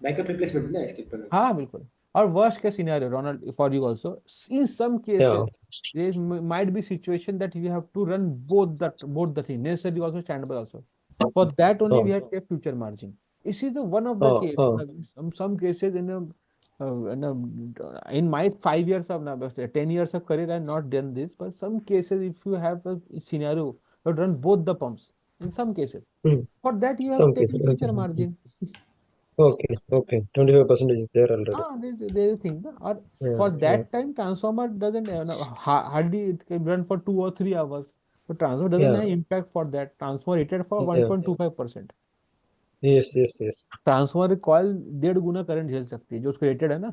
बैकअप रिप्लेसमेंट ना इसके ऊपर। हाँ बिल्कुल। और worst case scenario Ronald for you also, in some Yeah. Cases there might be situation that you have to run both the thing, necessary also, standby also. For that only we Oh. have kept future margin. This is the one of the Oh. case. Oh. Some cases in my 5 years of now, 10 years of career, I have not done this. But some cases, if you have a scenario, you run both the pumps. In some cases, Hmm. for that you have Some cases. taken Okay. future margin. Okay, okay. 25% is there already. There is thing, or Yeah, for yeah, that time transformer doesn't hardly it can run for 2 or 3 hours. So transformer doesn't yeah, have impact for that. Transformer rated for yeah. 1.25%. Yes, yes, yes. Transformer coil 1.5 Guna current झेल सकती है, जो उसको rated है ना,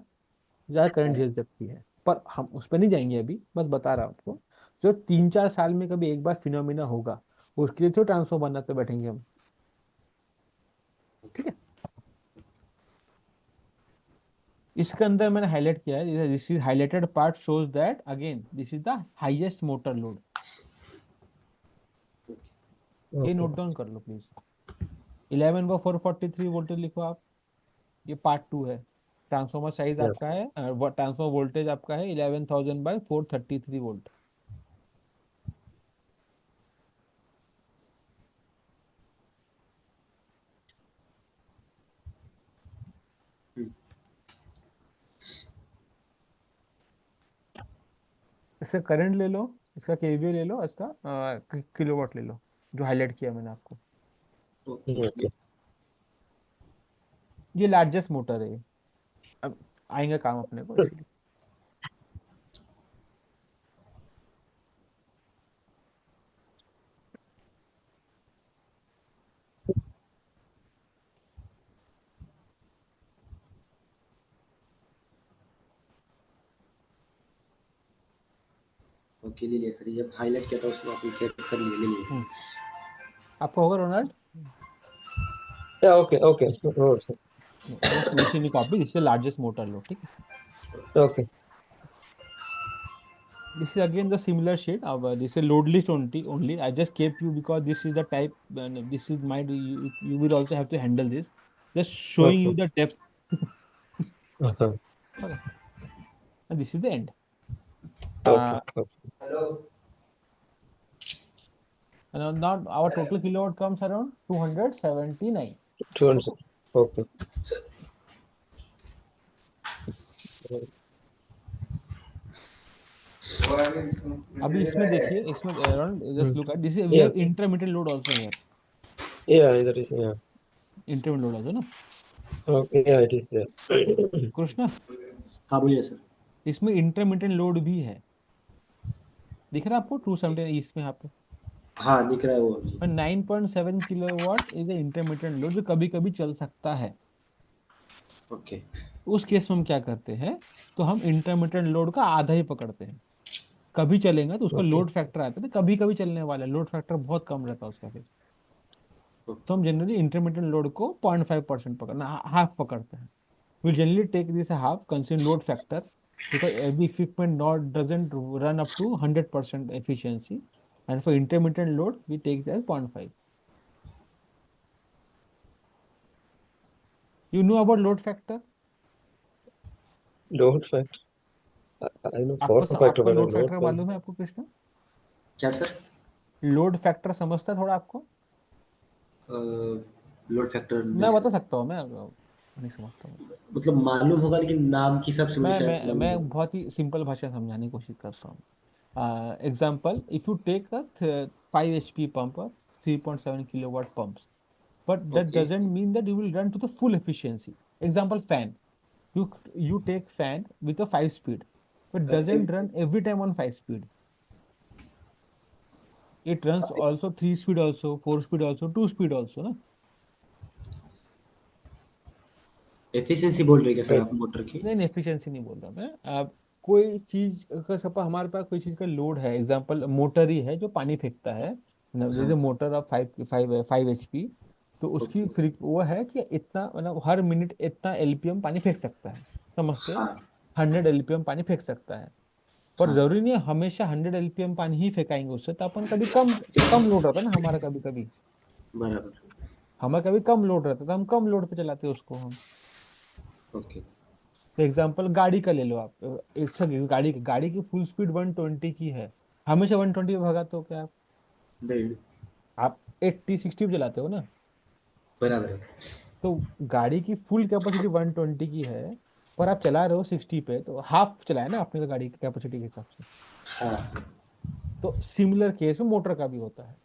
ज्यादा current झेल सकती है। पर हम उस पर नहीं जाएंगे अभी, बस बता रहा हूँ आपको। जो 3-4 साल में कभी एक बार फिनोमिना होगा, उसके लिए तो ट्रांसफॉर्मर बनाते बैठेंगे हम। ठीक है, इसके अंदर मैंने हाईलाइट किया है, this is highlighted part shows that again this is the highest motor load. ये Okay. नोट डाउन कर लो प्लीज। 11/443 वोल्टेज लिखो आप, ये पार्ट 2 है। Transformer size Yeah. आपका है, ट्रांसफॉर्मर वोल्टेज आपका है 11,000/433 वोल्ट। इसका करंट ले लो, इसका केवीए ले लो, इसका किलोवाट ले लो, जो हाईलाइट किया मैंने आपको। Okay. ये लार्जेस्ट मोटर है ये। अब आएंगे काम अपने को इसीलिए। ओके ले लिया सर, ये हाईलाइट किया था उसको आपने कैप कर लिया, ले लिया। आपको होगा Ronald? Yeah, okay, okay. Oh, sir. Just वीसी नी copy, this is largest motor लो। ठीक है, Okay. this is again the similar sheet of this is load list only. I just kept you because this is the type, this is my you will also have to handle this, just showing you Okay. the depth. Uh-huh. Okay, and this is the end. Okay. Okay. And now our total kilowatt comes around 279. 200. Okay. अभी इसमें देखिए, इसमें around just look at this is we Yeah. have intermittent load also here. Yeah, that is, yeah. Intermittent load also ना Okay, yeah, it is there. Krishna, हाँ बोलिए sir. इसमें intermittent load भी है, दिख रहा है आपको 279 इसमें यहाँ पे। हाँ दिख रहा है वो अभी। 9.7 किलोवाट इज इंटरमिटेंट लोड, जो कभी कभी चल सकता है। ओके उस केस में हम क्या करते हैं, तो हम इंटरमिटेंट लोड का आधा ही पकड़ते हैं। कभी चलेगा तो उसका Okay. लोड फैक्टर आता है, कभी कभी चलने वाला लोड फैक्टर बहुत कम रहता है उसका फिर। तो हम जनरली इंटरमिटेंट लोड को 0.5% पकड़ना, हाफ पकड़ते हैं। we generally take this half considering load factor, because every equipment not doesn't run up to 100% efficiency, and for intermittent load we take it as 0.5. You know about load factor? Load factor. I know आपको form factor, आपको but load load factor factor. मालूम है आपको कृष्णा? क्या sir? Load factor समझता है थोड़ा आपको? लोड फैक्टर मैं बता सकता हूँ, मैं नहीं समझता हूँ। मतलब मालूम होगा लेकिन नाम की सब मैं समस्या मैं मैं बहुत ही सिंपल भाषा में समझाने की कोशिश करता हूँ। Example, if you take a 5 HP pump or 3.7 kilowatt pumps, but that okay doesn't mean that you will run to the full efficiency. Example, fan. You take fan with a 5 speed, but doesn't run every time on 5 speed. It runs also 3 speed also, 4 speed also, 2 speed also ना। Efficiency बोल रहे क्या sir आप motor की? नहीं efficiency नहीं बोल रहा मैं। अब कोई चीज का सपा हमारे पास कोई चीज का लोड है, एग्जांपल मोटर ही है जो पानी फेंकता है, हाँ जैसे मोटर ऑफ 5 HP, तो उसकी ओके वो है कि इतना मतलब हर मिनट इतना LPM पानी फेंक सकता है, समझते हो? हाँ 100 LPM पानी फेंक सकता है, पर हाँ जरूरी नहीं है हमेशा 100 LPM पानी ही फेंकाएंगे उससे। तो अपन कभी कम कम लोड रहता है ना हमारा, कभी कभी बराबर हमारा कभी कम लोड रहता है तो हम कम लोड पे चलाते हैं उसको हम। ओके तो एग्जाम्पल गाड़ी का ले लो आप, एक सेकंड, गाड़ी की फुल स्पीड 120 की है, हमेशा 120 पे भगाते हो क्या आप? नहीं आप 80-60 पे चलाते हो ना। बराबर है तो गाड़ी की फुल कैपेसिटी 120 की है, पर आप चला रहे हो 60 पे, तो हाफ चलाए ना आपने तो गाड़ी की कैपेसिटी के हिसाब से। हाँ तो सिमिलर केस में मोटर का भी होता है।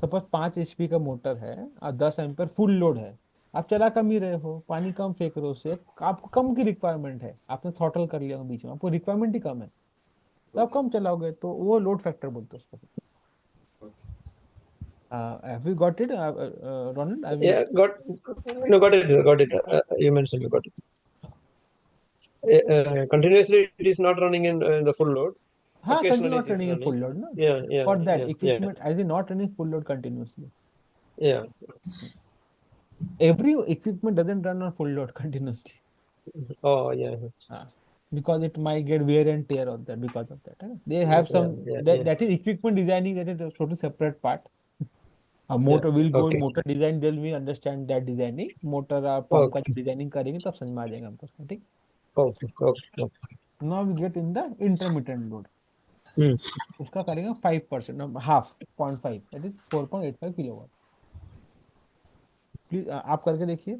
सपोज 5 HP का मोटर है और 10 एम्पियर फुल लोड है, आप चला कम ही रहे हो, पानी कम फेंक रहे हो, उससे आपको कम की रिक्वायरमेंट है, आपने थ्रॉटल कर लिया हो बीच में, आपको रिक्वायरमेंट ही कम है, तो आप कम चलाओगे, तो वो लोड फैक्टर बोलते हैं उसको। Have you got it, Ronald? Yeah, got it. You mentioned you got it. Continuously, it is not running in the full load. हाँ, Occasionally, continue not it is running in full running. load, ना? Yeah. For that equipment, as in not running full load continuously. Yeah. Every equipment doesn't run on full load continuously. Oh, yeah. Because it might get wear and tear on that because of that. They have some that is equipment designing, that is a totally separate part. A motor will go in motor design, then we understand that designing. Motor pump का designing करेंगे तब समझ में आ जाएगा हमको, ठीक? Okay. Now we get in the intermittent load. उसका करेंगे 5%, half 0.5, that is 4.85 kilowatt. Please आप करके देखिए.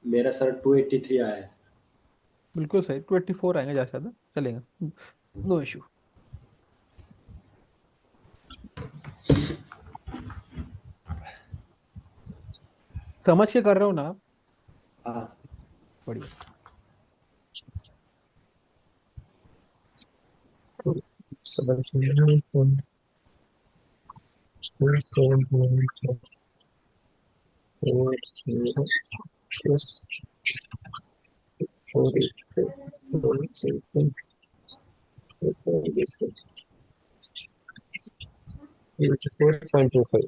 मेरा सर 283 आया है. बिल्कुल सही, 24 आएंगे ज्यादा से ज्यादा, चलेगा, नो इशू. समझ के कर रहे हो ना आप? हाँ. बढ़िया.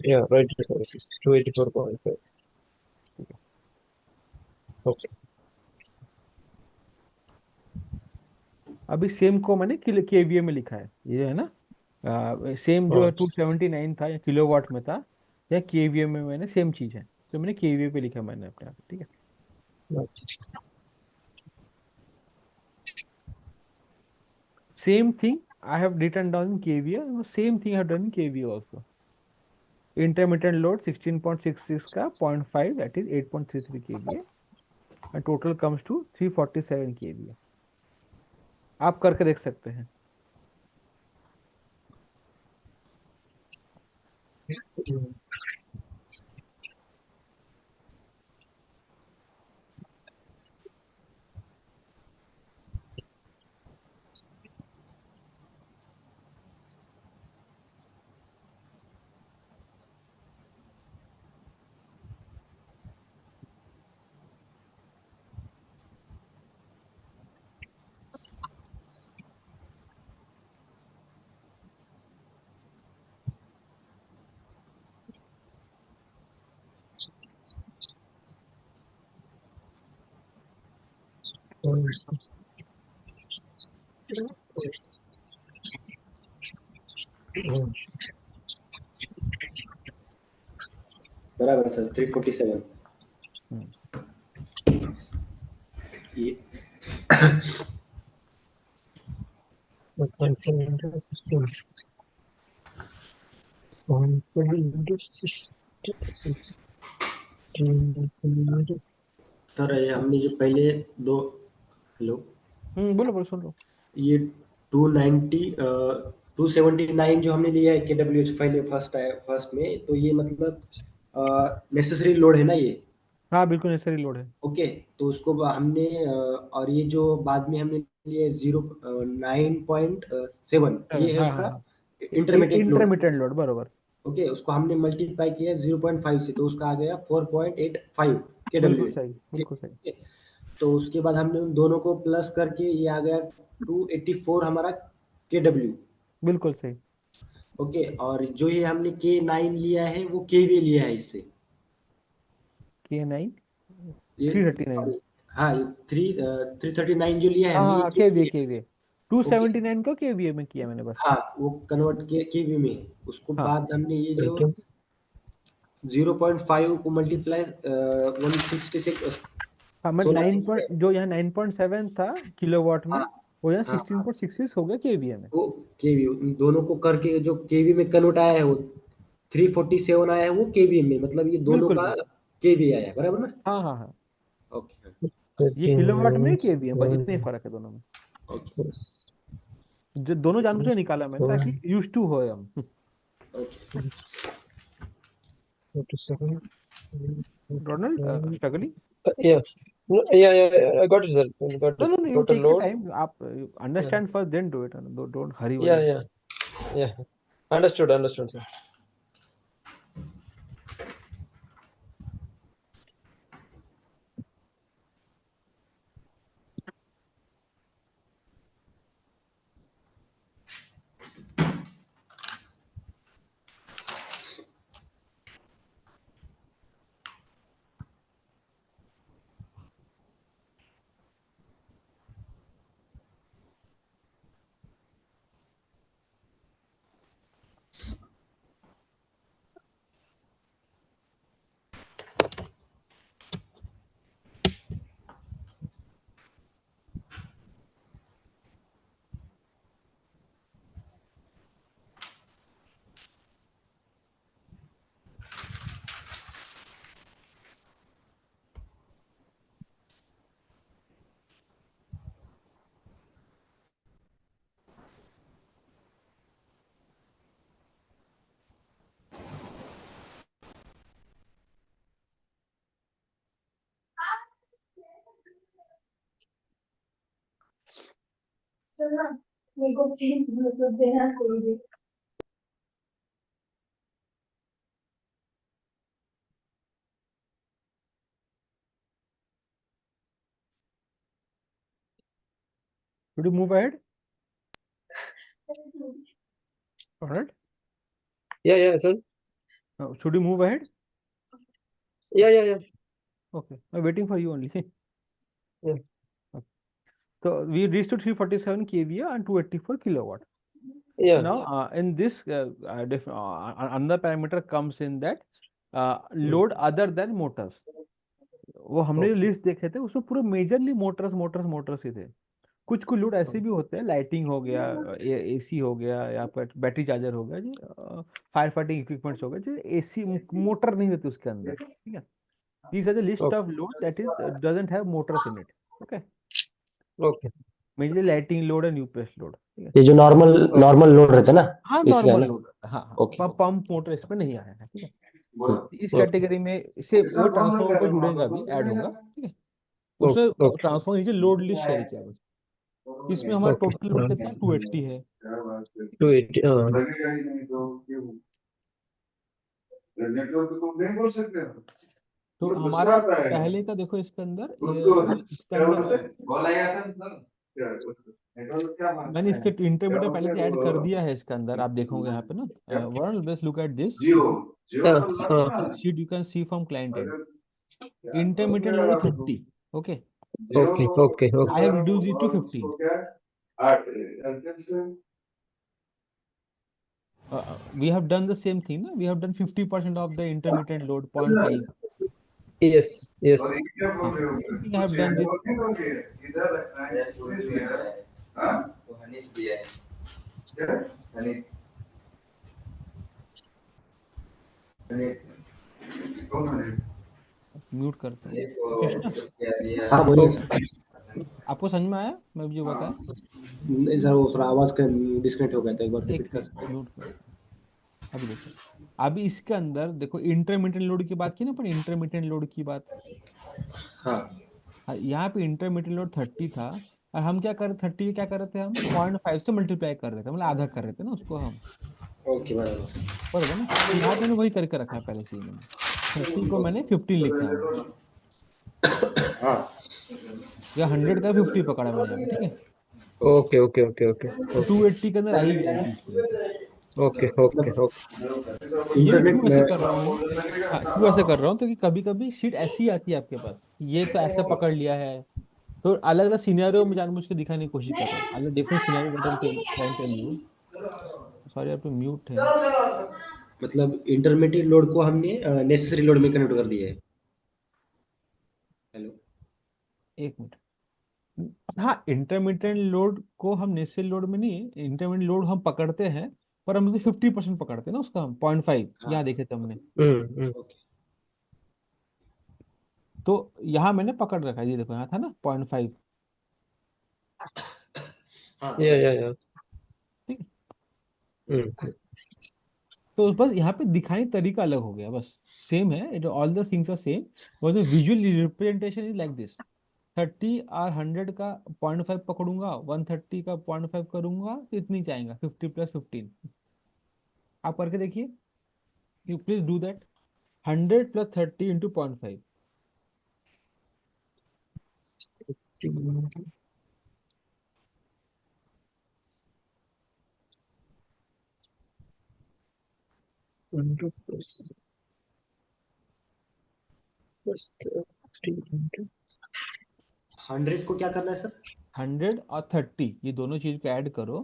Yeah, right. 284.5. Okay. अभी सेम को मैंने केवीए में लिखा है, ये है ना, सेम जो 279 था या किलोवाट में था, या केवीए में मैंने सेम चीज है, तो मैंने केवीए पे लिखा मैंने अपने आप, ठीक है. Same thing I have written down in KVA, and same thing I have done in KVA also. Intermittent load 16.66 का 0.5, that is 8.33 kVA, and total comes to 347 kVA. आप करके देख सकते हैं. बराबर सर, 347. ये सर, ये हमने जो पहले दो, हेलो, बोलो बोलो, सुन लो. ये 279 जो हमने लिया है KWH पहले फर्स्ट में, तो ये मतलब नेसेसरी लोड है ना ये? हाँ बिल्कुल नेसेसरी लोड है. ओके, तो उसको हमने और ये जो बाद में हमने लिए 9.7, ये है उसका इंटरमीडिएट लोड, बरोबर. ओके, उसको हमने मल्टीप्लाई किया 0.5 से, तो उसका आ गया 4.85 बिल्कुल KWH. सही, बिल्कुल सही. तो उसके बाद हमने उन दोनों को प्लस करके ये आ गया 284 हमारा KW. बिल्कुल सही. ओके, और जो ये हमने K9 लिया है वो KV लिया है इससे. K9 ये 339. हाँ, ये 339 जो लिया है हमने, हाँ केवीए 279 को केवीए में किया मैंने बस. हाँ, वो कन्वर्ट KV में है. उसको बाद हमने ये जो 0.5 को मल्टीप्लाई 166 हाँ मैं 16 जो यहाँ 9.7 था किलोवाट में, हाँ वो यहाँ हाँ 16.66 हो गया केवीए में। वो केवी उन दोनों को करके जो केवी में कन्वर्ट आया है वो 347 आया है वो केवी में, मतलब ये दोनों बिल्कुल का बिल्कुल। केवी आया है, बराबर ना? हाँ हाँ हाँ, ओके ये किलोवाट में केवीए, बस इतना ही फर्क है दोनों में। ओके जो दोनों जानबूझ के निकाला मैंने ताकि यूज टू हो हम। Okay. 47. Ronald struggling. Yeah. No, yeah. I got it, sir. I got no it. No no, you Total take your load. Time, आप Yeah. Understand first then do it, don't hurry Yeah. Worry. Yeah. Understood, sir. सुनना, मेरे को please Bluetooth देना कोई भी। Should we move ahead? All right. Yeah, sir. Should we move ahead? Yeah. Okay, I'm waiting for you only. Yeah. Okay. So we reached to 347 kVA and 284 kilowatt. Yeah. Now, in this, another parameter comes in that load other than motors. वो हमने जो list देखे थे उसमें पूरे majorly Motors ही थे। कुछ load ऐसे भी होते हैं, लाइटिंग हो गया, एसी हो गया, या फिर बैटरी चार्जर हो गया जी, फायर फाइटिंग इक्विपमेंट्स हो गए जो एसी मोटर नहीं होती उसके अंदर, ठीक है। These are the list of load that is doesn't have motors in it. Okay, Okay. Mainly lighting load and UPS load, ठीक है। ये जो नॉर्मल लोड रहता है ना, हाँ इसका नॉर्मल ना? लोड, हाँ ओके पंप मोटर इसमें नहीं आया है, ठीक है। इस कैटेगरी में इसे वो ट्रांसफॉर्मर पर जुड़ेगा भी, ऐड होगा, ठीक है। उसने Okay. ट्रांसफॉर्मर नीचे लोड लिस्ट शेयर किया बस। इसमें हमारा टोटल लोड कितना है, 280 है। 280. तो हमारा पहले का देखो इसके अंदर, इसके अंदर मैंने इसके इंटरमीडिएट पहले से ऐड कर दिया है इसके अंदर, आप देखोगे यहाँ पे ना। वरुण बस look at this sheet, you can see from client and intermediate load 30। Okay, Okay. I have reduced it to 15. We have done the same thing, no? We have done 50% of the intermittent load, 0.5. Yes. Same thing I have done this. Mute करता हूँ कृष्णा, हाँ बोलिए। आपको समझ में आया मैं जो बताया? नहीं सर, वो थोड़ा आवाज का डिस्कनेक्ट हो गया था, एक बार रिपीट कर सकते हैं? म्यूट कर। अभी देखो, अभी इसके अंदर देखो इंटरमीडिएट लोड की बात की ना अपन, इंटरमीडिएट लोड की बात। हाँ यहाँ पे इंटरमीडिएट लोड 30 था, और हम क्या कर 30 क्या कर रहे थे, हम 0.5 से मल्टीप्लाई कर रहे थे, मतलब आधा कर रहे थे ना उसको हम, ओके बराबर। बराबर ना। तो यहाँ पे मैंने वही करके रखा है पहले से ही, मैंने 30 को मैंने 15 लिखा है, हाँ या 100 का 50 पकड़ा मैंने यहाँ पे, ठीक है। Okay. 280 के अंदर आएगी वो चीज पूरी। Okay. ये मैं इंटरनेट क्यों ऐसे कर रहा हूँ, क्यों ऐसे कर रहा हूँ, क्योंकि कभी कभी शीट ऐसी आती है आपके पास, ये तो ऐसे पकड़ लिया है, तो अलग अलग सिनेरियो में जानबूझ के दिखाने की कोशिश कर रहा हूँ, अलग different scenario what tell you. Sorry आप म्यूट है। मतलब इंटरमीडिएट लोड को हमने नेसेसरी लोड में कन्वर्ट कर दिया है। हेलो एक मिनट। हाँ, इंटरमीडिएट लोड को हम नेचुरल लोड में नहीं, इंटरमीडिएट लोड हम पकड़ते हैं, पर हम उसको 50% पकड़ते हैं ना उसका, हम 0.5 हाँ यहाँ देखे थे हमने। ओके तो यहाँ मैंने पकड़ रखा है, ये देखो यहाँ था ना 0.5। हाँ Yeah, समझ yeah, गया। yeah. ठीक है, Mm. तो बस यहाँ पे दिखाने तरीका अलग हो गया, बस सेम है, it all the things are same, but visual representation is like this. 30 और 100 का 0.5 पकड़ूंगा, 130 का 0.5 करूंगा, तो इतनी जाएगा 50 + 15। आप करके देखिए, you please do that. 100 + 30 × 0.5। 100 plus 30 100 को क्या करना है सर? 100 और 30 ये दोनों चीज को ऐड करो।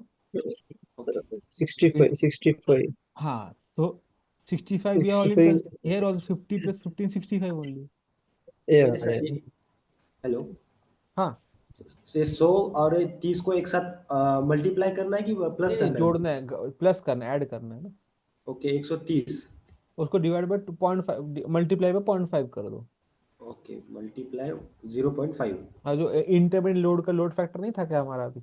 ओके 65, 65, हाँ, तो 65 we are only 65. here also 50 + 15 65 only। Yeah, नहीं सर, yeah. ये हेलो, हाँ, से 100 और 30 को एक साथ मल्टीप्लाई करना है कि प्लस नहीं करना है? जोड़ना है, प्लस करना है, ऐड करना है ना। ओके 130। उसको डिवाइड बाय 0.5, मल्टीप्लाई बाय 0.5 कर दो। Okay multiply 0.5। हाँ, जो इंटरमीडिएट लोड का लोड फैक्टर नहीं था क्या हमारा अभी।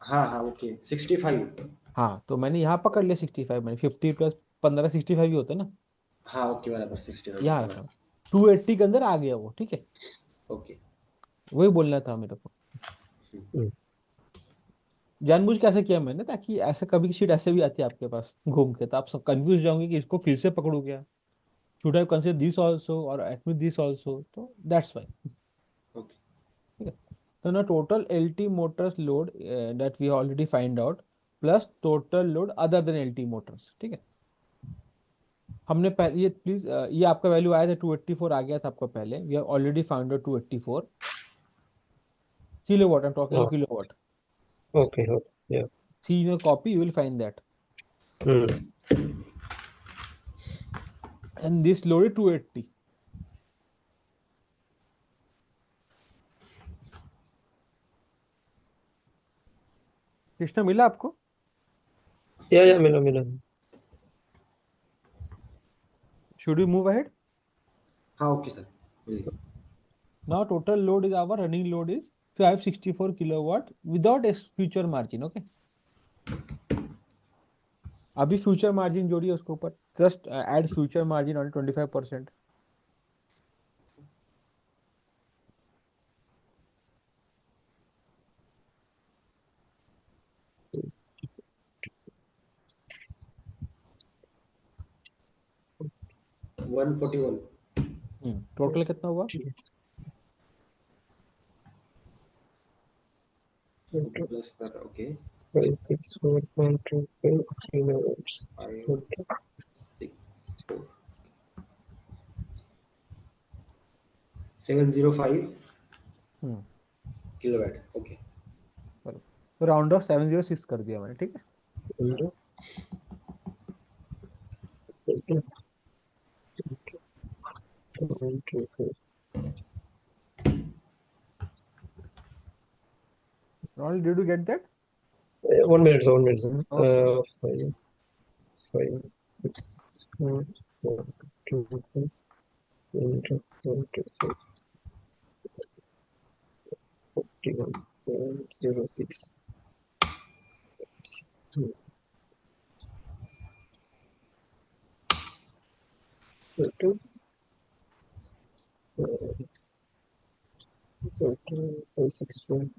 हाँ हाँ ओके 65। हाँ, तो मैंने यहाँ पकड़ लिया 65, मैंने 50 + 15 65 ही होता है ना, हाँ ओके बराबर 65 यहाँ बराबर। रखा। 280 के अंदर आ गया वो, ठीक है, ओके वही बोलना था मेरे को। Mm. जानबूझ के ऐसे किया मैंने, ताकि ऐसे कभी की शीट ऐसे भी आती है आपके पास घूम के, तो आप सब कंफ्यूज जाओगे कि इसको फिर से पकड़ू क्या, should have consider this also और एडमिट दिस आल्सो, तो दैट्स व्हाई। ओके ठीक है, तो ना total LT motors load that we already find out, plus total load other than LT motors. ठीक है, हमने पहले ये प्लीज, ये आपका वैल्यू आया था 284 आ गया था आपको पहले, we have already found out 284 kilowatt, I am talking Oh, about kilowatt. okay, okay. Yeah. See in your copy you will find that, Mm. And this load is 280। Krishna मिला आपको? Yeah, yeah, Mila, Mila. Should we move ahead? हाँ okay sir मिल गया। Now total load is, our running load is 564 kilowatt without a future margin. Okay, अभी future margin जोड़िए उसके ऊपर, just add future margin on 25%। One 41 total कितना हुआ? Okay plus sir okay 564.25 kilowatts. 5 Okay. 6 4 705 हम्म, kilowatt. Okay चलो, तो round of 706 कर दिया मैंने। ठीक है, Into 24. Ronald, did you get that? 1 minute, sir, 1 minute, sir. Okay. 5, 6, 4, 2, 4, into 24, 41.06. Total 564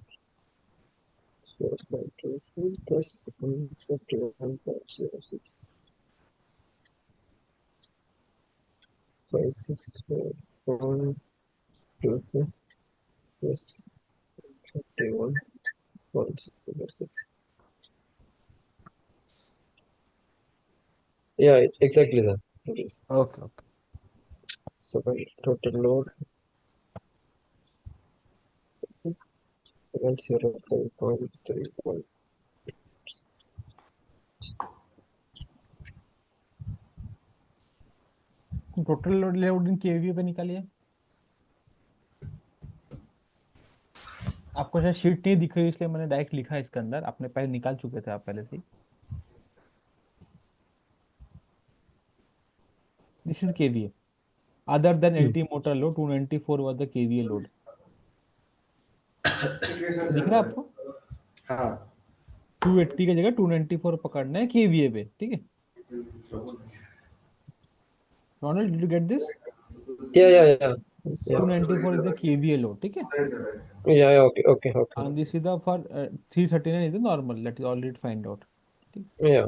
plus 41.06. 564.24 plus 41.06. Yeah, exactly, sir. It is. Okay, okay. So total load 705.31. Total load in KVA पे निकालिए। आपको शायद sheet नहीं दिख रही इसलिए मैंने डायरेक्ट लिखा है इसके अंदर, आपने पहले निकाल चुके थे आप पहले से ही। This is KVA other than LT motor load 294 was the KVA load. दिख रहा है आपको? हाँ 280 की जगह 294 पकड़ना है केवीए पे, ठीक है। Ronald did you get this? Yeah. 294 is the KVA load, ठीक है। Yeah. Okay. And this is the for 339 is the normal, that is already find out, ठीक। Yeah.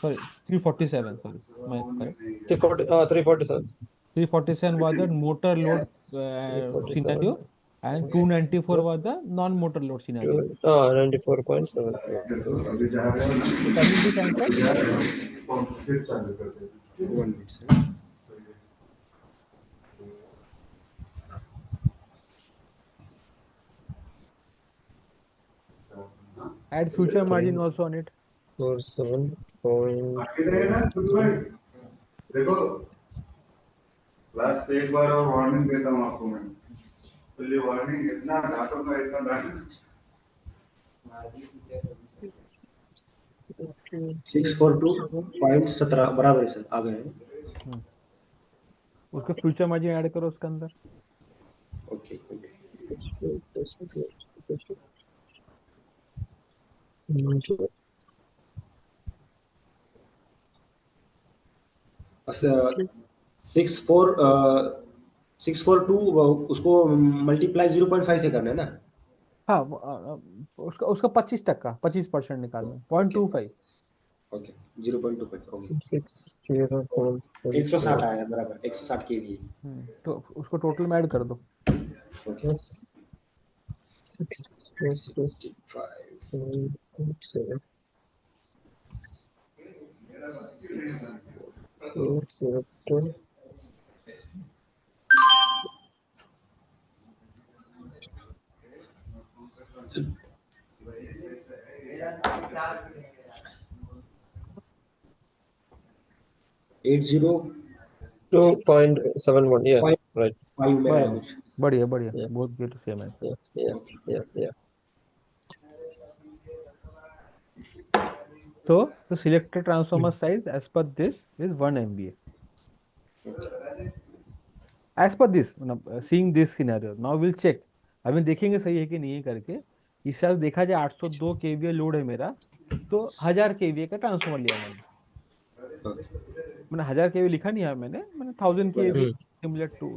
sorry 347, sorry my correct। 347. 347 was the motor load 347. scenario, and 294 Plus was the non-motor load scenario। 94.7. Coming this answer, 1 minute sir। add future margin also on it। 47. देखो last एक बार और warning देता हूँ आपको मैं, तो ये वार्निंग इतना डांटूंगा इतना डांटूंगा। 642.17 बराबर है सर, आ गए हैं। उसके फ्यूचर मार्जिन ऐड करो उसके अंदर। ओके अच्छा 642 उसको मल्टीप्लाई 0.5 से करना है ना। हाँ उसका उसका 25% 25% निकालना, 0.25। Okay 0.25 okay 60.44. 160 आया बराबर, 160 के लिए। तो उसको टोटल में ऐड कर दो। Okay 6.7. 802. Eight zero 2.71. Yeah, right. 5 में आया कुछ। बढ़िया Yeah. बहुत गुड, सेम है। Yeah. So the selected transformer size as per this is 1 MVA. As per this, seeing this scenario, now we'll check। अभी देखेंगे सही है कि नहीं है करके। इस साल देखा जाए 802 केवीए लोड है मेरा, तो 1000 केवीए का ट्रांसफॉर्मर लिया मैंने 1000 केवीए लिखा नहीं है मैंने 1000 KVA similar to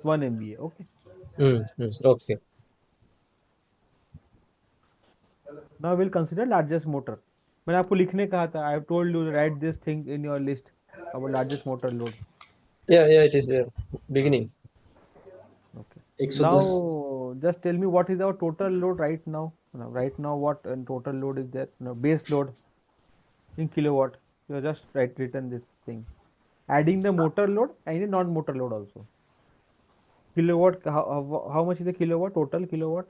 1 MVA। Okay Okay. Now will consider largest motor. मैंने आपको लिखने कहा था, I have told you write this thing in your list about largest motor load. Yeah, it is there. Beginning. Okay. 110 Now, just tell me what is our total load right now? Right now, what total load is there? Base load in kilowatt. You have just written this thing. Adding the motor load and the non-motor load also. Kilowatt. How much is the kilowatt? Total kilowatt?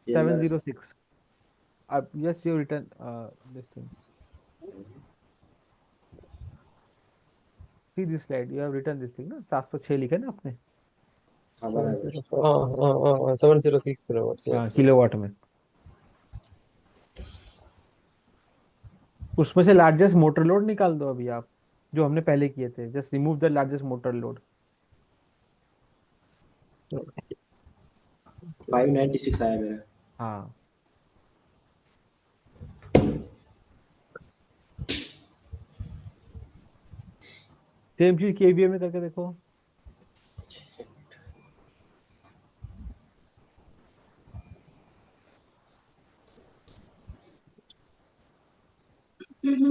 706. Yes, you have written this thing. See this slide. You have written this thing. ना 706 लिखा ना आपने? 706 kilowatts. Yes. Kilowatt में। उसमें से largest motor load निकाल दो अभी आप, जो हमने पहले किए थे। Just remove the largest motor load. 596 आया मेरा। हाँ सेम चीज केवीए में करके देखो।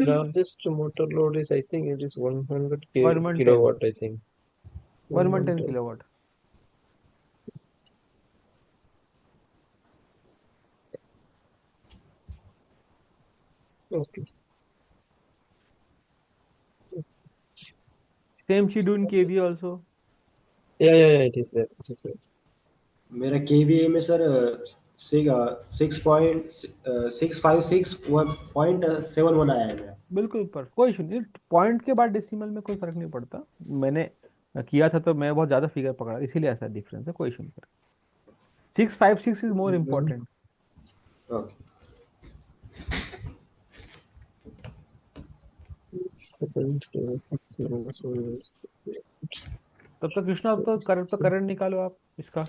Largest motor load is, I think it is 100 110 kilowatt. I think 110 kilowatt. Okay. Same she do in KVA also। Yeah, it is there. मेरा KVA में sir 6.656.71 आया है मेरा। बिल्कुल पर कोई इशू नहीं, पॉइंट के बाद डेसिमल में कोई फर्क नहीं पड़ता। मैंने किया था तो मैं बहुत ज्यादा फिगर पकड़ा, इसीलिए ऐसा डिफरेंस है, कोई इशू नहीं। 656 is more important. Okay. 706 minus 1. तब तक कृष्णा, अब तो करंट निकालो आप इसका,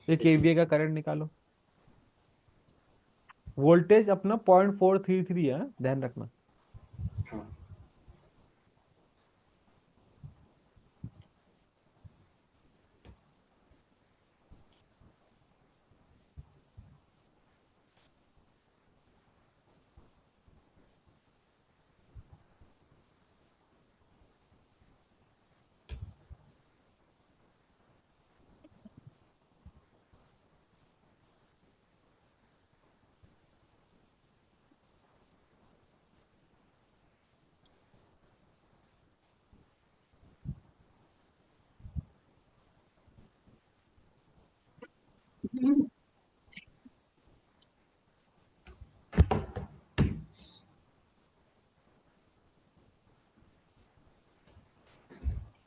ये केवीए का करंट निकालो। वोल्टेज अपना 0.433 है, ध्यान रखना। हाँ।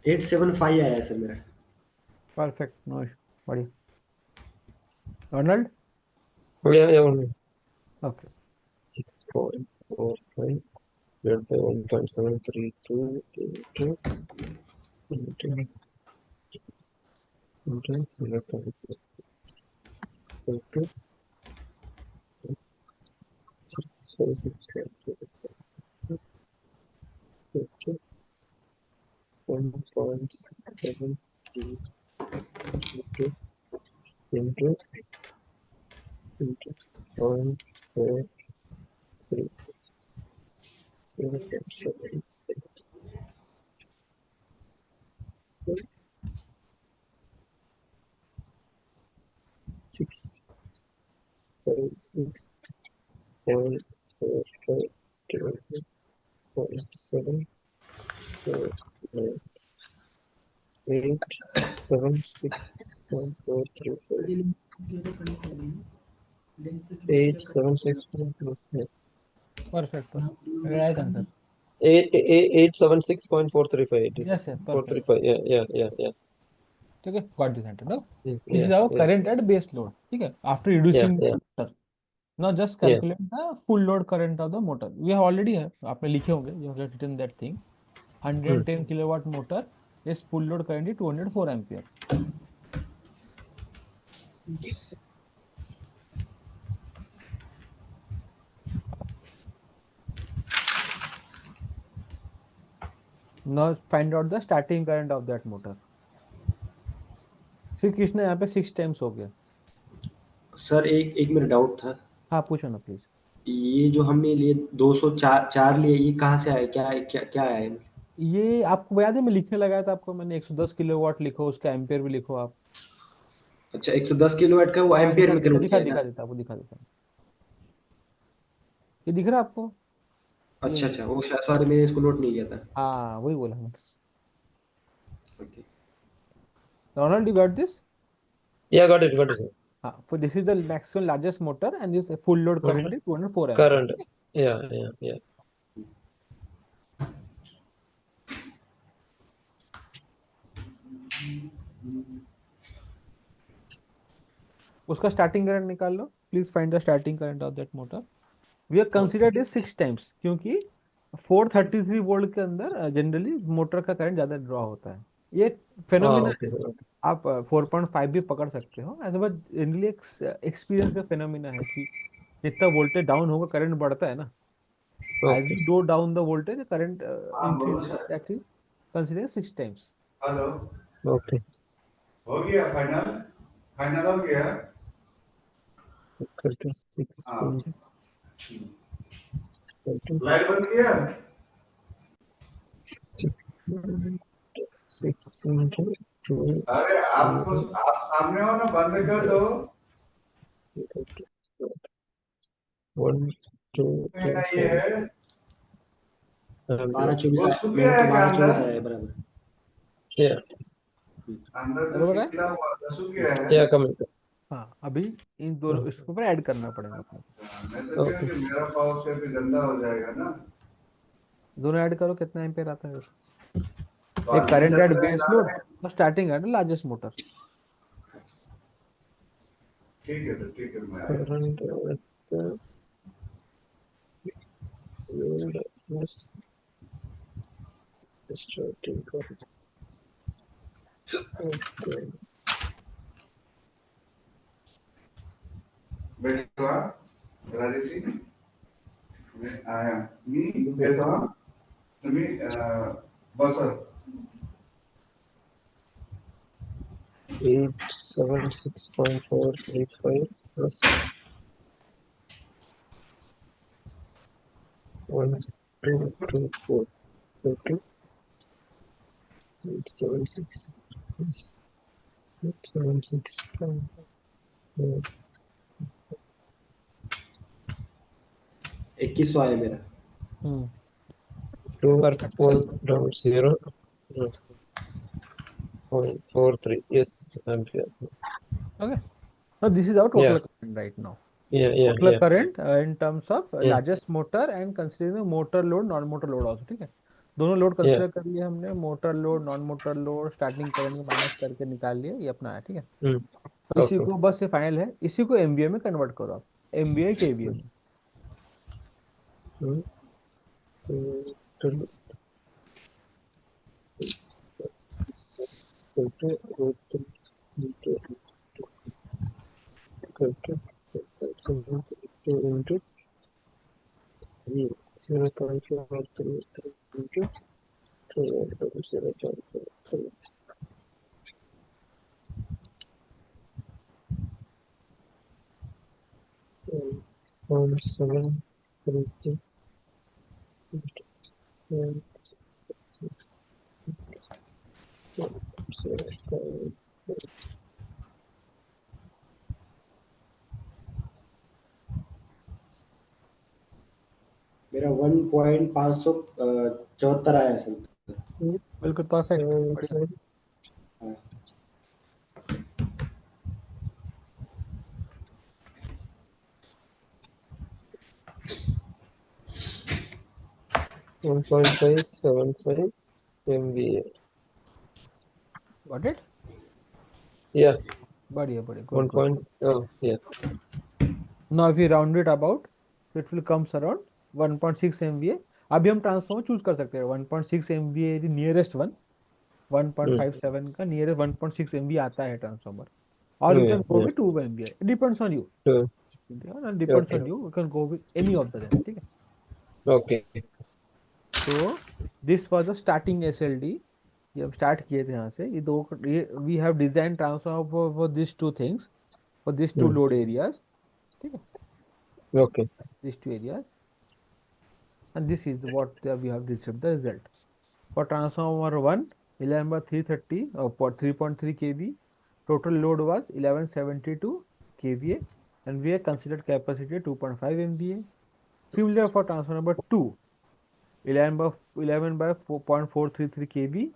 एट 7.5 आया है सर मेरा। परफेक्ट, नो इशू, बढ़िया। Arnold. Yeah, only okay 6.45 divided by 1.732 into 0.656. 1.732 into 0.433. 0.7. 6.46.45 divided by 0.749. 876.435. 876.435. Perfect, right answer. 876.435. It is yes yes, perfect. 435. Yeah. ठीक है, got this answer. No, Yeah, this is yeah, our yeah, current at base load. ठीक है, after yeah, reducing yeah, motor, now just yeah. Calculate the full load current of the motor. We have already है, आपने लिखे होंगे, you have written that thing. 110 kilowatt motor, इस full load current is 204 ampere. Now find out the starting current of that motor। Shri Krishna, यहाँ पे 6 times हो गया। Sir एक एक मेरा डाउट था, हाँ पूछो ना प्लीज। ये जो हमने लिए 204 लिए, ये कहाँ से आए, क्या क्या क्या आया है? ये आपको याद है, मैं लिखने लगाया था आपको, मैंने 110 किलोवाट लिखो, उसका एम्पियर भी लिखो आप। अच्छा, 110 किलोवाट का वो हाँ, एम्पियर में कन्वर्ट दिखा किया दिखा था। देता, आपको दिखा देता। ये दिख रहा है आपको? अच्छा ये, अच्छा, वो सॉरी मैंने इसको नोट नहीं किया था। हाँ वही बोला मैं। Okay. Ronald, you got this? Yeah, got it, sir. हाँ, for this is the maximum largest motor and this full load current is 204 ampere। Current. Yeah. उसका स्टार्टिंग करंट निकाल लो please, find the starting current of that motor. We are considered is 6 times, क्योंकि 433 volt के अंदर generally motor का current ज्यादा draw होता है। ये फेनोमिना Okay, है, sir. आप 4.5 भी पकड़ सकते हो ऐसे, बट जनरली एक्सपीरियंस का फेनोमिना है कि जितना वोल्टेज डाउन होगा करंट बढ़ता है ना। As Okay. You go down the voltage current हाँ बोलो increase, sir. That is considered 6 times. Hello, Okay. हो गया फाइनल? फाइनल हो गया? 36. हाँ, 6. लाइट बंद किया? 6 into 2. अरे आपको, आप सामने हो ना, बंद कर दो। 1, 2, मेरा 3, ये 4. है, 12-24 वो आया सूख मेरा, गया तो है क्या 12-24 अंदर? आया है बराबर। Yeah, अंदर जो बरोबर है। खिला हुआ था सूख गया है? yeah, coming. हाँ, अभी इन दोनों इसके ऊपर ऐड करना पड़ेगा अपने। अच्छा, मैं तो क्या Okay. कि मेरा पावर से भी गंदा हो जाएगा ना। दोनों ऐड करो, कितना एम्पेयर आता है? a current at base load or starting at the largest motor. ठीक है तो ठीक है मैं आया। Current at the load plus starting current. Okay. बैठा राजेश जी मैं आया मी बैठा तुम्ही बस 876.435 plus 1224. Okay. 876. 876. 2100 आया मेरा। Perfect. 1.43. Yes, ampere. Okay. So this is our total Yeah. current right now. Yeah. Total current in terms of Yeah. largest motor and considering motor load, non-motor load also, ठीक है। दोनों load consider कर लिए हमने, motor load, non motor load, starting current minus करके निकाल लिए, ये अपना है, ठीक है। तो इसी Okay. को बस ये फाइनल है, इसी को एमवीए में कन्वर्ट करो आप, एमवीए केवीए में। Into 0.433 into 0.433. 0.733 मेरा 1.574 आया सर। बिल्कुल perfect. 1.575 MVA. Got it? Yeah. बढ़िया। 1 point. Oh, yeah. Now if we round it about, it will comes around 1.6 MVA. अभी हम ट्रांसफॉर्मर चूज कर सकते हैं, 1.6 MVA the nearest one, 1.57 का nearest 1.6 MVA आता है transformer, or you can go with 2 MVA. It depends on you. Depends on you. You can go with any of them, ठीक है। Okay. So this was the starting SLD. ये हम start किए थे यहाँ से, ये दो, ये we have designed transformer for these two things, for these two load areas, ठीक है। Okay. These two areas, and this is what we have received the result. For transformer 1, 11 by 330 for 3.3 kV, total load was 1172 kVA, and we have considered capacity 2.5 MVA. Similar for transformer number 2, 11 by 4.433 kV,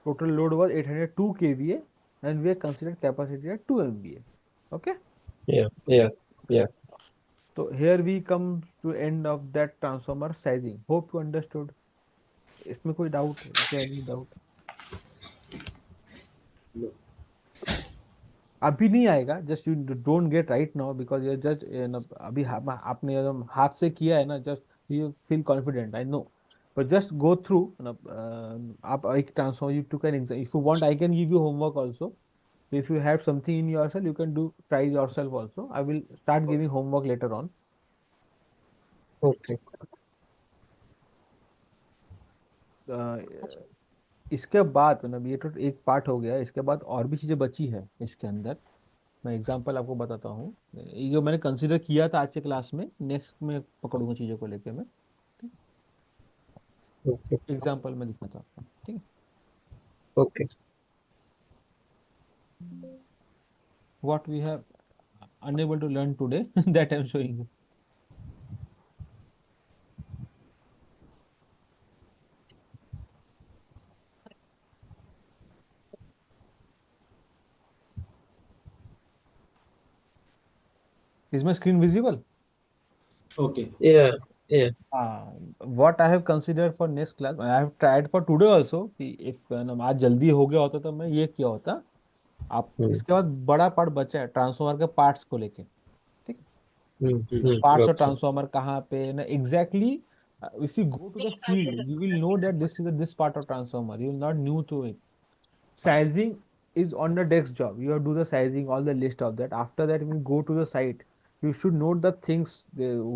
total load was 802 kVA, and we have considered capacity at 2 MVA. Okay. Yeah. So here we come to end of that transformer sizing. Hope you understood. इसमें कोई doubt है? क्या any doubt? अभी नहीं आएगा, just you don't get right now because you just अभी आपने एकदम हाथ से किया है ना, just you feel confident, I know, but just go through. आप एक transform, you two can exam, if you want I can give you homework also, if you have something in yourself you can do, try yourself also. I will start giving homework later on. Okay. इसके बाद मतलब ये तो एक part हो गया, इसके बाद और भी चीजें बची है इसके अंदर। मैं एग्जांपल आपको बताता हूँ, ये जो मैंने कंसीडर किया था आज के क्लास में, नेक्स्ट में पकड़ूंगा चीजों को लेके मैं, एग्जांपल में दिखाता हूँ आपको, ठीक है। Okay. What we have unable to learn today that I am showing you. Is my screen visible? Okay. Yeah. Yeah. What I have considered for next class, I have tried for today also कि if आज जल्दी हो गया होता तो मैं ये किया होता। आप इसके बाद बड़ा पार्ट बचा है ट्रांसफॉर्मर के पार्ट्स को लेके, ठीक है। Parts of Okay. ट्रांसफॉर्मर कहाँ पे ना exactly, if you go to the field you will know that this is this part of transformer, you will not new to it. Sizing is on the desk job. You have to do the sizing, all the list of that. After that, when you go to the site, you should note the things.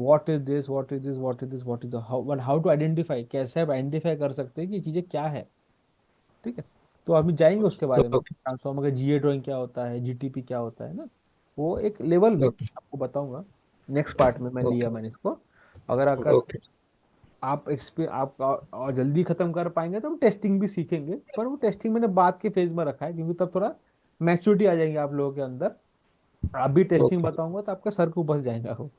What is this? What is this? What is this? What is the how? But how to identify? कैसे आप identify कर सकते हैं कि ये चीजें क्या है, ठीक है। तो अभी जाएंगे उसके बारे में, Okay. ट्रांसफॉर्मर का जीए ड्राइंग क्या होता है, जीटीपी क्या होता है ना, वो एक लेवल में Okay. आपको बताऊंगा। नेक्स्ट पार्ट में मैं लिया Okay. मैंने इसको। अगर Okay. आप आप और जल्दी खत्म कर पाएंगे तो हम टेस्टिंग भी सीखेंगे, पर वो टेस्टिंग मैंने बाद के फेज में रखा है क्योंकि तब थोड़ा मैच्योरिटी आ जाएंगे आप लोगों के अंदर। अभी टेस्टिंग Okay. बताऊंगा तो आपके सर को बस जाएगा वो।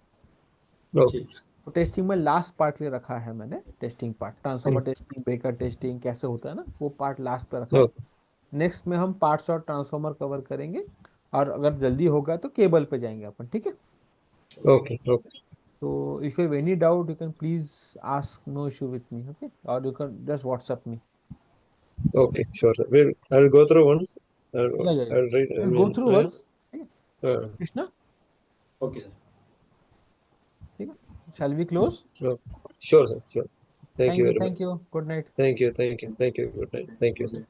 Okay. ठीक। तो टेस्टिंग में लास्ट पार्ट ले रखा है मैंने, testing part, transformer testing, breaker testing कैसे होता है ना, वो पार्ट लास्ट पे रखा है। Okay. नेक्स्ट में हम पार्ट्स और ट्रांसफॉर्मर कवर करेंगे, और अगर जल्दी होगा तो केबल पे जाएंगे अपन, ठीक है। Okay. Okay. So if you have any doubt, you can please ask, no issue with me, okay? Or you can just WhatsApp me. Okay. Sure, sir. I'll go through once. Yeah. I'll read. We'll go through once. ठीक है, Uh, Krishna, okay sir. ठीक है, shall we close? sure, sir. Sure. Thank you very Thank much. you. Good night. Thank you. Thank you. Thank you. Good night. Thank you, sir.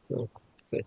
Okay.